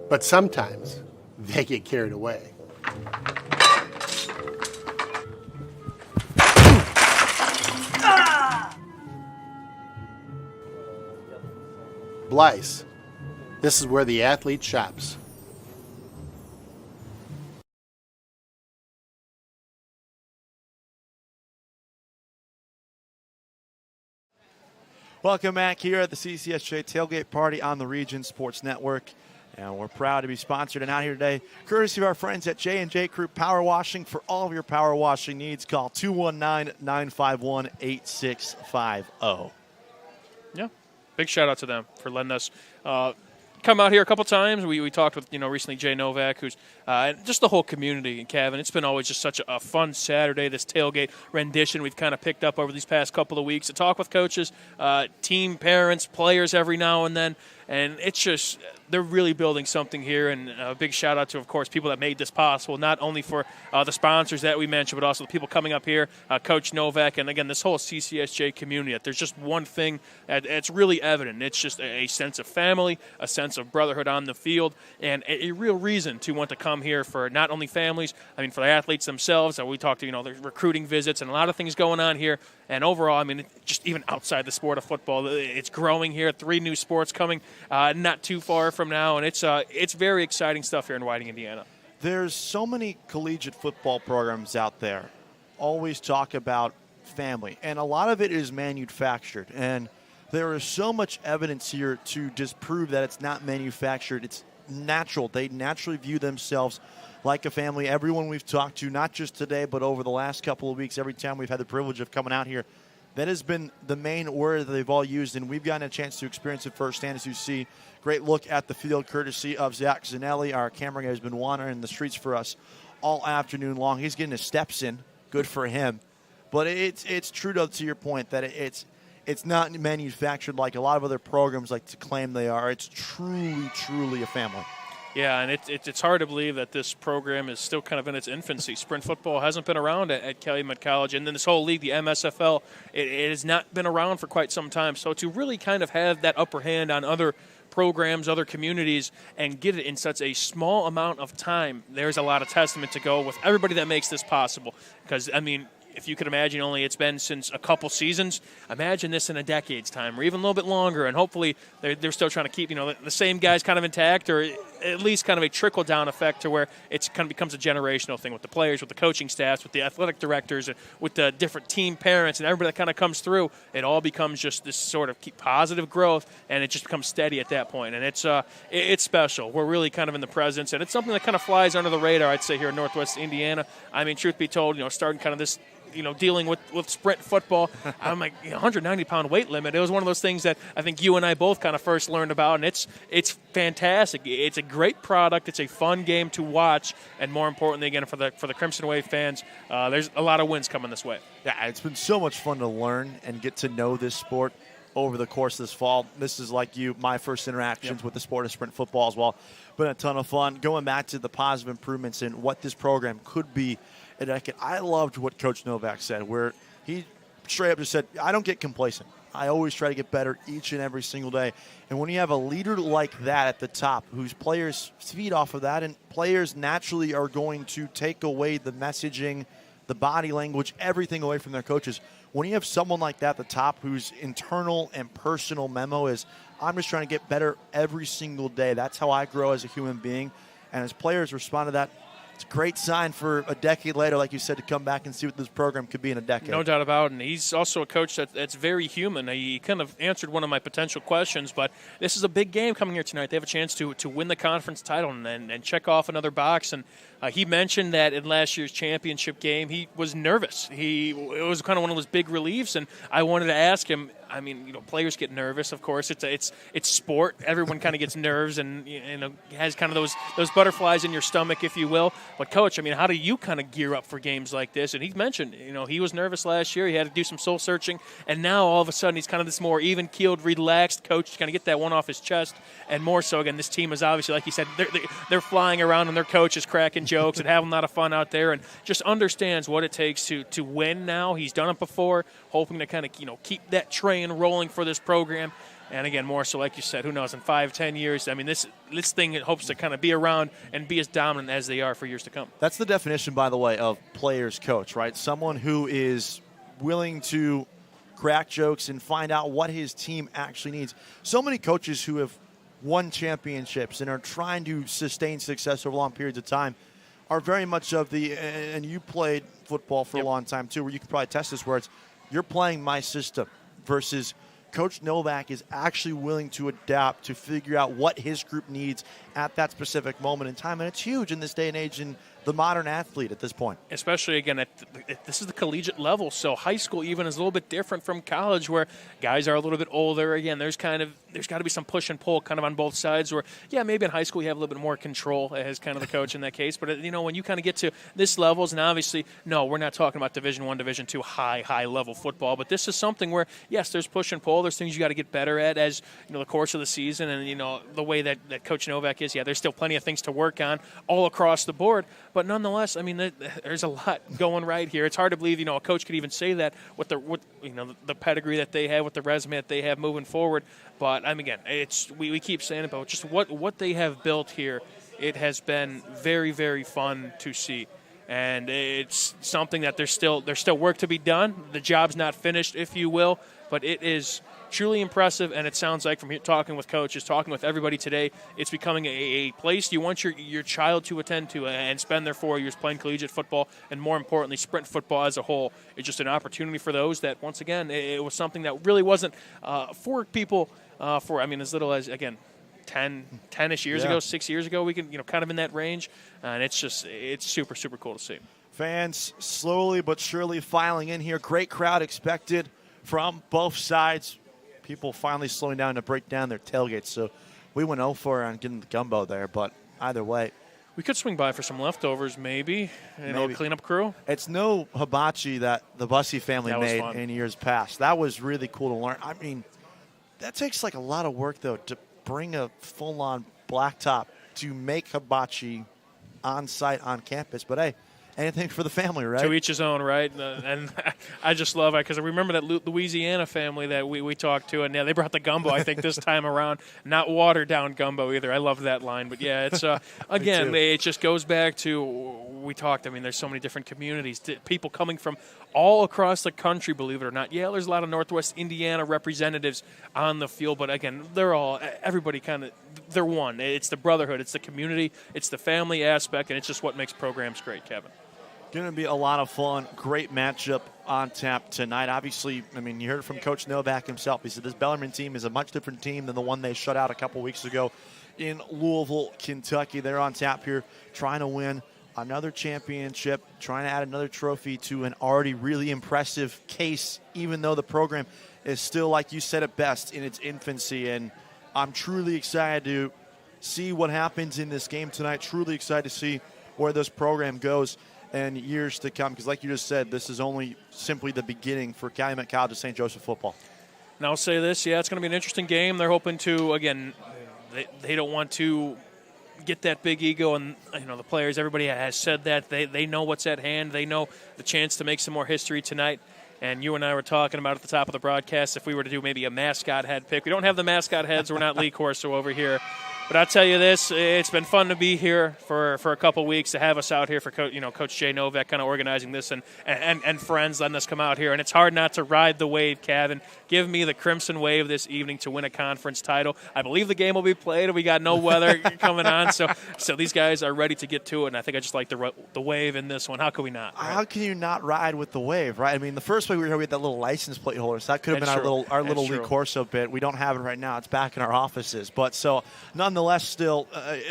But sometimes they get carried away. Blyce, this is where the athlete shops. Welcome back here at the CCSJ Tailgate Party on the Region Sports Network. And we're proud to be sponsored and out here today, courtesy of our friends at J&J Crew Power Washing. For all of your power washing needs, call 219-951-8650. Yeah, big shout out to them for letting us come out here a couple times. We talked with, recently Jay Novak, who's just the whole community in Cavan. It's been always just such a fun Saturday, this tailgate rendition we've kind of picked up over these past couple of weeks to talk with coaches, team parents, players every now and then. And it's just, they're really building something here. And a big shout out to, of course, people that made this possible, not only for the sponsors that we mentioned, but also the people coming up here, Coach Novak, and again, this whole CCSJ community. That there's just one thing that's really evident. It's just a sense of family, a sense of brotherhood on the field, and a real reason to want to come here for not only families, I mean, for the athletes themselves. We talked to, there's recruiting visits and a lot of things going on here. And overall, I mean, just even outside the sport of football, it's growing here. 3 new sports coming not too far from now, and it's very exciting stuff here in Whiting, Indiana. There's so many collegiate football programs out there always talk about family, and a lot of it is manufactured. And there is so much evidence here to disprove that it's not manufactured. It's natural. They naturally view themselves like a family. Everyone we've talked to, not just today, but over the last couple of weeks, every time we've had the privilege of coming out here, that has been the main word that they've all used, and we've gotten a chance to experience it firsthand. As you see, great look at the field courtesy of Zach Zanelli. Our camera guy has been wandering the streets for us all afternoon long. He's getting his steps in. Good for him. But it's true to your point that it's not manufactured like a lot of other programs like to claim they are. It's truly a family. Yeah, and it's hard to believe that this program is still kind of in its infancy. Sprint football hasn't been around at Calumet College, and then this whole league, the MSFL, it has not been around for quite some time. So to really kind of have that upper hand on other programs, other communities, and get it in such a small amount of time, there's a lot of testament to go with everybody that makes this possible. Because, I mean, if you could imagine only it's been since a couple seasons, imagine this in a decade's time or even a little bit longer. And hopefully they're still trying to keep, the same guys kind of intact, or at least kind of a trickle-down effect to where it kind of becomes a generational thing with the players, with the coaching staffs, with the athletic directors, and with the different team parents and everybody that kind of comes through. It all becomes just this sort of positive growth, and it just becomes steady at that point. And it's special. We're really kind of in the presence, and it's something that kind of flies under the radar, I'd say, here in Northwest Indiana. I mean, truth be told, starting kind of this dealing with sprint football, I'm like 190-pound weight limit. It was one of those things that I think you and I both kind of first learned about, and it's fantastic. It's a great product. It's a fun game to watch, and more importantly, again, for the Crimson Wave fans, there's a lot of wins coming this way. Yeah, it's been so much fun to learn and get to know this sport over the course of this fall. This is like my first interactions with the sport of sprint football as well. Been a ton of fun. Going back to the positive improvements in what this program could be. I loved what Coach Novak said, where he straight up just said, I don't get complacent. I always try to get better each and every single day. And when you have a leader like that at the top, whose players feed off of that, and players naturally are going to take away the messaging, the body language, everything away from their coaches. When you have someone like that at the top whose internal and personal memo is, I'm just trying to get better every single day. That's how I grow as a human being. And as players respond to that, it's a great sign for a decade later, like you said, to come back and see what this program could be in a decade. No doubt about it. And he's also a coach that's very human. He kind of answered one of my potential questions, but this is a big game coming here tonight. They have a chance to win the conference title and check off another box. And he mentioned that in last year's championship game, he was nervous. It was kind of one of those big reliefs, and I wanted to ask him, I mean, players get nervous, of course. It's sport. Everyone kind of gets nerves and has kind of those butterflies in your stomach, if you will. But Coach, I mean, how do you kind of gear up for games like this? And he mentioned, he was nervous last year. He had to do some soul searching, and now all of a sudden he's kind of this more even-keeled, relaxed coach to kind of get that one off his chest. And more so, again, this team is obviously, like you said, they're flying around and their coach is cracking jokes and having a lot of fun out there, and just understands what it takes to win now. He's done it before, hoping to kind of keep that train rolling for this program. And again, more so, like you said, who knows, in 5-10 years, I mean, this thing hopes to kind of be around and be as dominant as they are for years to come. That's the definition, by the way, of player's coach, right? Someone who is willing to crack jokes and find out what his team actually needs. So many coaches who have won championships and are trying to sustain success over long periods of time are very much of and you played football for a long time too, where you could probably test this, where it's, you're playing my system, versus Coach Novak is actually willing to adapt to figure out what his group needs at that specific moment in time. And it's huge in this day and age in the modern athlete at this point. Especially, again, this is the collegiate level, so high school even is a little bit different from college where guys are a little bit older. Again, there's got to be some push and pull kind of on both sides where, yeah, maybe in high school you have a little bit more control as kind of the coach in that case. But, when you kind of get to this levels, and obviously, no, we're not talking about Division I, Division II high-level football, but this is something where, yes, there's push and pull. There's things you got to get better at as, the course of the season and, the way that Coach Novak is. Yeah, there's still plenty of things to work on all across the board. But nonetheless, there's a lot going right here. It's hard to believe, a coach could even say that with the pedigree that they have, with the resume that they have moving forward. But again, we keep saying about just what they have built here. It has been very, very fun to see, and it's something that there's still work to be done. The job's not finished, if you will, but it is truly impressive, and it sounds like from talking with coaches, talking with everybody today, it's becoming a place you want your child to attend to and spend their 4 years playing collegiate football, and more importantly, sprint football as a whole. It's just an opportunity for those that, once again, it was something that really wasn't for people for, as little as, again, 10-ish years ago, 6 years ago, we can, kind of in that range, and it's super, super cool to see. Fans slowly but surely filing in here. Great crowd expected from both sides. People finally slowing down to break down their tailgates. So we went 0-4 on getting the gumbo there, but either way. We could swing by for some leftovers, maybe. Cleanup crew. It's no hibachi that the Bussey family made fun. In years past. That was really cool to learn. That takes a lot of work, though, to bring a full-on blacktop to make hibachi on site on campus. But, hey, anything for the family, right? To each his own, right? And I just love it because I remember that Louisiana family that we talked to, and they brought the gumbo, I think, this time around. Not watered-down gumbo either. I love that line. But, yeah, it's again, it just goes back to we talked. There's so many different communities, people coming from all across the country, believe it or not. Yeah, there's a lot of Northwest Indiana representatives on the field, but, again, everybody they're one. It's the brotherhood. It's the community. It's the family aspect, and it's just what makes programs great, Kevin. Going to be a lot of fun. Great matchup on tap tonight. Obviously, you heard it from Coach Novak himself. He said this Bellarmine team is a much different team than the one they shut out a couple weeks ago in Louisville, Kentucky. They're on tap here trying to win another championship, trying to add another trophy to an already really impressive case, even though the program is still, like you said it best, in its infancy. And I'm truly excited to see what happens in this game tonight. Truly excited to see where this program goes and years to come, because like you just said, this is only simply the beginning for Calumet College of St. Joseph football. And I'll say this, it's going to be an interesting game. They're hoping to, again, they don't want to get that big ego, and the players, everybody has said that. They know what's at hand. They know the chance to make some more history tonight. And you and I were talking about at the top of the broadcast if we were to do maybe a mascot head pick. We don't have the mascot heads. We're not Lee Corso over here. But I'll tell you this, it's been fun to be here for a couple weeks, to have us out here for Coach Jay Novak kind of organizing this and friends letting us come out here. And it's hard not to ride the wave, Kevin. Give me the Crimson Wave this evening to win a conference title. I believe the game will be played, and we got no weather coming on. So these guys are ready to get to it, and I think I just like the wave in this one. How could we not? Right? How can you not ride with the wave, right? The first way we were here, we had that little license plate holder, so that could have been our little Lee Corso bit. We don't have it right now. It's back in our offices. But so nonetheless, still,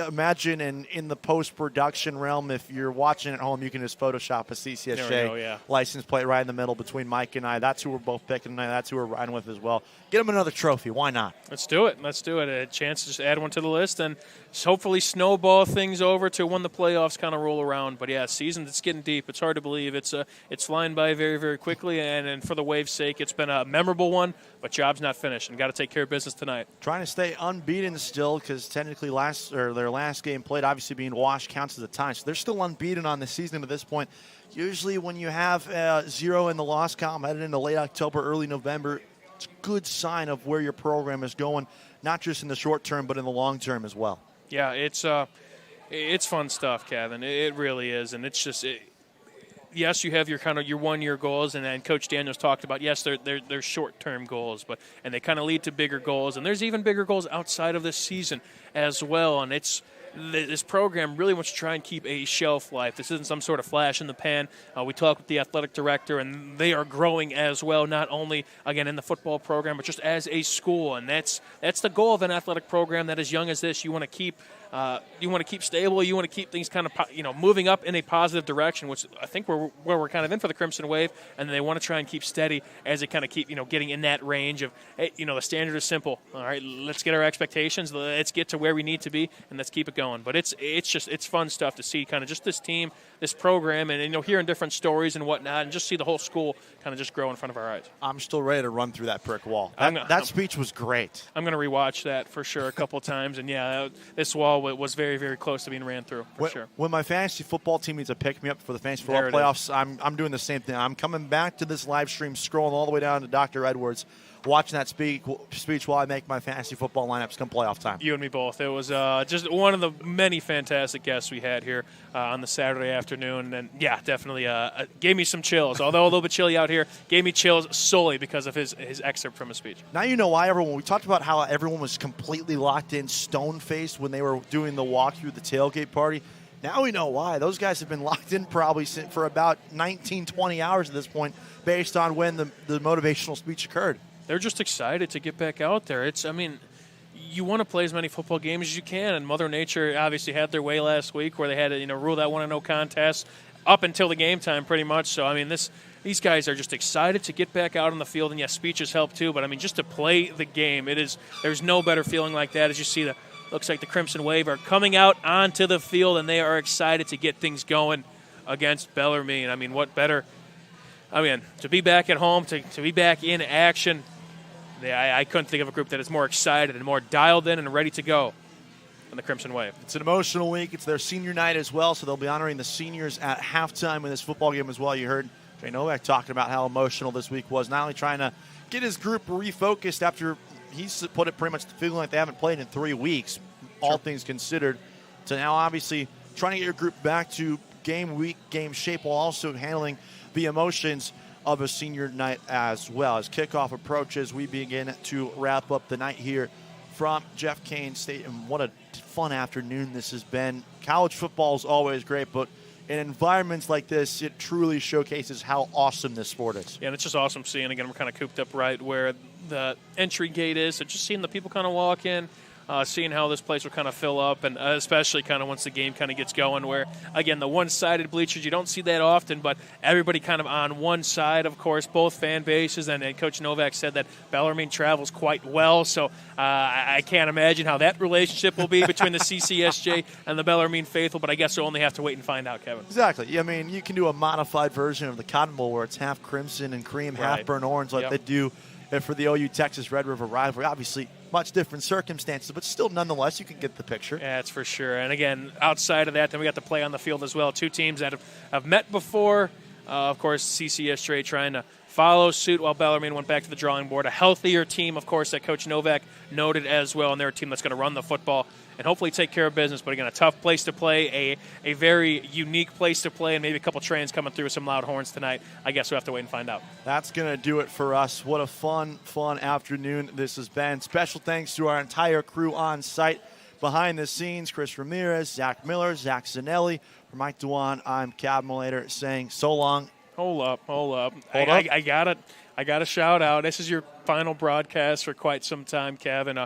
imagine in the post-production realm, if you're watching at home, you can just Photoshop a CCSJ license plate right in the middle between Mike and I. That's who we're both picking tonight. That's who we're riding with as well. Get them another trophy. Why not? Let's do it. A chance to just add one to the list and hopefully snowball things over to when the playoffs kind of roll around. But, yeah, season, it's getting deep. It's hard to believe. It's flying by very, very quickly, and for the Wave's sake, it's been a memorable one, but job's not finished, and got to take care of business tonight. Trying to stay unbeaten still, because technically their last game played, obviously being Wash, counts as a tie. So they're still unbeaten on the season at this point. Usually when you have 0 in the loss column headed into late October, early November, it's a good sign of where your program is going, not just in the short term, but in the long term as well. Yeah, it's fun stuff, Kevin. It really is, and it's just yes, you have your 1 year goals, and then Coach Daniels talked about, yes, they're short-term goals, and they kind of lead to bigger goals, and there's even bigger goals outside of this season as well, and this program really wants to try and keep a shelf life. This isn't some sort of flash in the pan. We talked with the athletic director, and they are growing as well, not only, again, in the football program, but just as a school. And that's the goal of an athletic program that as young as this, you want to keep You want to keep stable. You want to keep things kind of moving up in a positive direction, which I think where we're kind of in for the Crimson Wave. And then they want to try and keep steady as they kind of keep getting in that range of, hey, the standard is simple. All right, let's get our expectations. Let's get to where we need to be, and let's keep it going. But it's fun stuff to see, kind of just this team, this program, and hearing different stories and whatnot, and just see the whole school kind of just grow in front of our eyes. I'm still ready to run through that brick wall. That speech was great. I'm going to rewatch that for sure a couple times, and yeah, this wall was very, very close to being ran through for sure. When my fantasy football team needs a pick-me-up for the fantasy football playoffs, I'm doing the same thing. I'm coming back to this live stream, scrolling all the way down to Dr. Edwards, watching that speech while I make my fantasy football lineups come playoff time. You and me both. It was just one of the many fantastic guests we had here on the Saturday afternoon. And, yeah, definitely gave me some chills. Although a little bit chilly out here, gave me chills solely because of his excerpt from his speech. Now you know why everyone – we talked about how everyone was completely locked in, stone-faced when they were doing the walk through the tailgate party. Now we know why. Those guys have been locked in probably for about 19, 20 hours at this point based on when the motivational speech occurred. They're just excited to get back out there. You want to play as many football games as you can, and Mother Nature obviously had their way last week where they had to rule that 1-0 contest up until the game time pretty much. So, these guys are just excited to get back out on the field, and yes, speeches help too, but just to play the game, there's no better feeling like that as you see looks like the Crimson Wave are coming out onto the field, and they are excited to get things going against Bellarmine. What better? To be back at home, to be back in action. I couldn't think of a group that is more excited and more dialed in and ready to go than the Crimson Wave. It's an emotional week. It's their senior night as well, so they'll be honoring the seniors at halftime in this football game as well. You heard Jay Novak talking about how emotional this week was, not only trying to get his group refocused after he's put it pretty much feeling like they haven't played in 3 weeks, all things considered, to now obviously trying to get your group back to game week, game shape, while also handling the emotions of a senior night as well. As kickoff approaches, we begin to wrap up the night here from Jeff Cain Stadium. What a fun afternoon this has been. College football is always great, but in environments like this, it truly showcases how awesome this sport is. Yeah, and it's just awesome seeing, again, we're kind of cooped up right where the entry gate is, so just seeing the people kind of walk in, seeing how this place will kind of fill up, and especially kind of once the game kind of gets going where, again, the one-sided bleachers, you don't see that often, but everybody kind of on one side, of course, both fan bases, and Coach Novak said that Bellarmine travels quite well, so I can't imagine how that relationship will be between the CCSJ and the Bellarmine faithful, but I guess we'll only have to wait and find out, Kevin. Exactly. You can do a modified version of the Cotton Bowl where it's half crimson and cream, half burnt orange like they do for the OU Texas Red River rivalry. Obviously, much different circumstances, but still, nonetheless, you can get the picture. Yeah, that's for sure. And again, outside of that, then we got to play on the field as well. Two teams that have met before. Of course, CCSJ trying to follow suit while Bellarmine went back to the drawing board. A healthier team, of course, that Coach Novak noted as well, and they're a team that's going to run the football and hopefully take care of business. But again, a tough place to play, a very unique place to play, and maybe a couple trains coming through with some loud horns tonight. I guess we'll have to wait and find out. That's going to do it for us. What a fun afternoon this has been. Special thanks to our entire crew on site. Behind the scenes, Chris Ramirez, Zach Miller, Zach Zanelli. For Mike Dewan, I'm Cab Mulator saying so long. Hold up. I got a shout out. This is your final broadcast for quite some time, Kevin.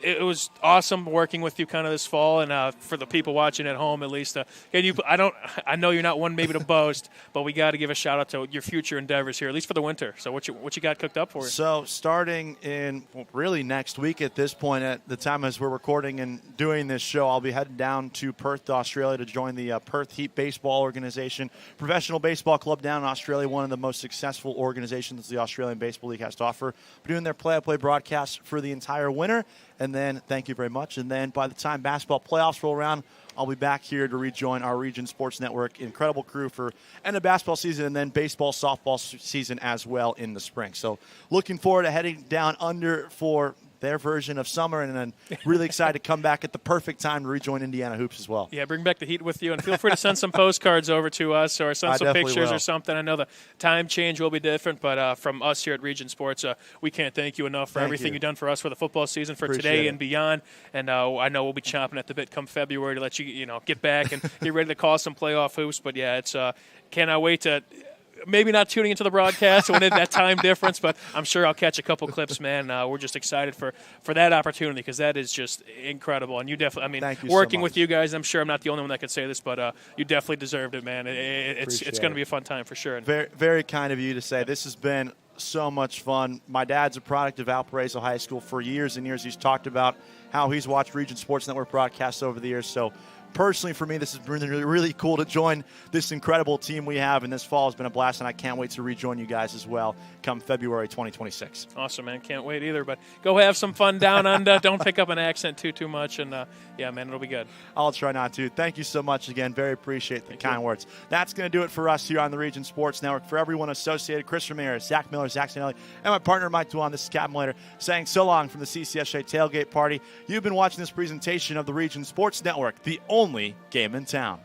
It was awesome working with you kind of this fall, and for the people watching at home, at least. I know you're not one maybe to boast, but we got to give a shout out to your future endeavors here, at least for the winter. So what you got cooked up for you? So starting in really next week at this point, at the time as we're recording and doing this show, I'll be heading down to Perth, Australia, to join the Perth Heat Baseball Organization, professional baseball club down in Australia, one of the most successful organizations the Australian Baseball League has to offer. We're doing their play-by-play broadcast for the entire winter. And then, thank you very much. And then by the time basketball playoffs roll around, I'll be back here to rejoin our Region Sports Network. Incredible crew for end of basketball season and then baseball, softball season as well in the spring. So looking forward to heading down under for their version of summer, and then really excited to come back at the perfect time to rejoin Indiana Hoops as well. Yeah, bring back the heat with you, and feel free to send some postcards over to us or send some pictures or something. I know the time change will be different, but from us here at Region Sports, we can't thank you enough for everything you've done for us for the football season, for today and beyond. And I know we'll be chomping at the bit come February to let you get back and get ready to call some playoff hoops. But yeah, it's cannot wait to maybe not tuning into the broadcast when that time difference, but I'm sure I'll catch a couple clips, man. We're just excited for that opportunity because that is just incredible. And you definitely, working with you guys, I'm sure I'm not the only one that could say this, but you definitely deserved it, man. It's going to be a fun time for sure. Very, very kind of you to say. This has been so much fun. My dad's a product of Valparaiso High School. For years and years, he's talked about how he's watched Region Sports Network broadcasts over the years. So personally, for me, this has been really, really cool to join this incredible team we have, and this fall has been a blast, and I can't wait to rejoin you guys as well come February 2026. Awesome, man. Can't wait either, but go have some fun down under. Don't pick up an accent too much, and yeah, man, it'll be good. I'll try not to. Thank you so much again. Very appreciate the kind words. That's going to do it for us here on the Region Sports Network. For everyone associated, Chris Ramirez, Zach Miller, Zach Sanelli, and my partner Mike Dwan, this is Captain Later saying so long from the CCSA Tailgate Party. You've been watching this presentation of the Region Sports Network, the only game in town.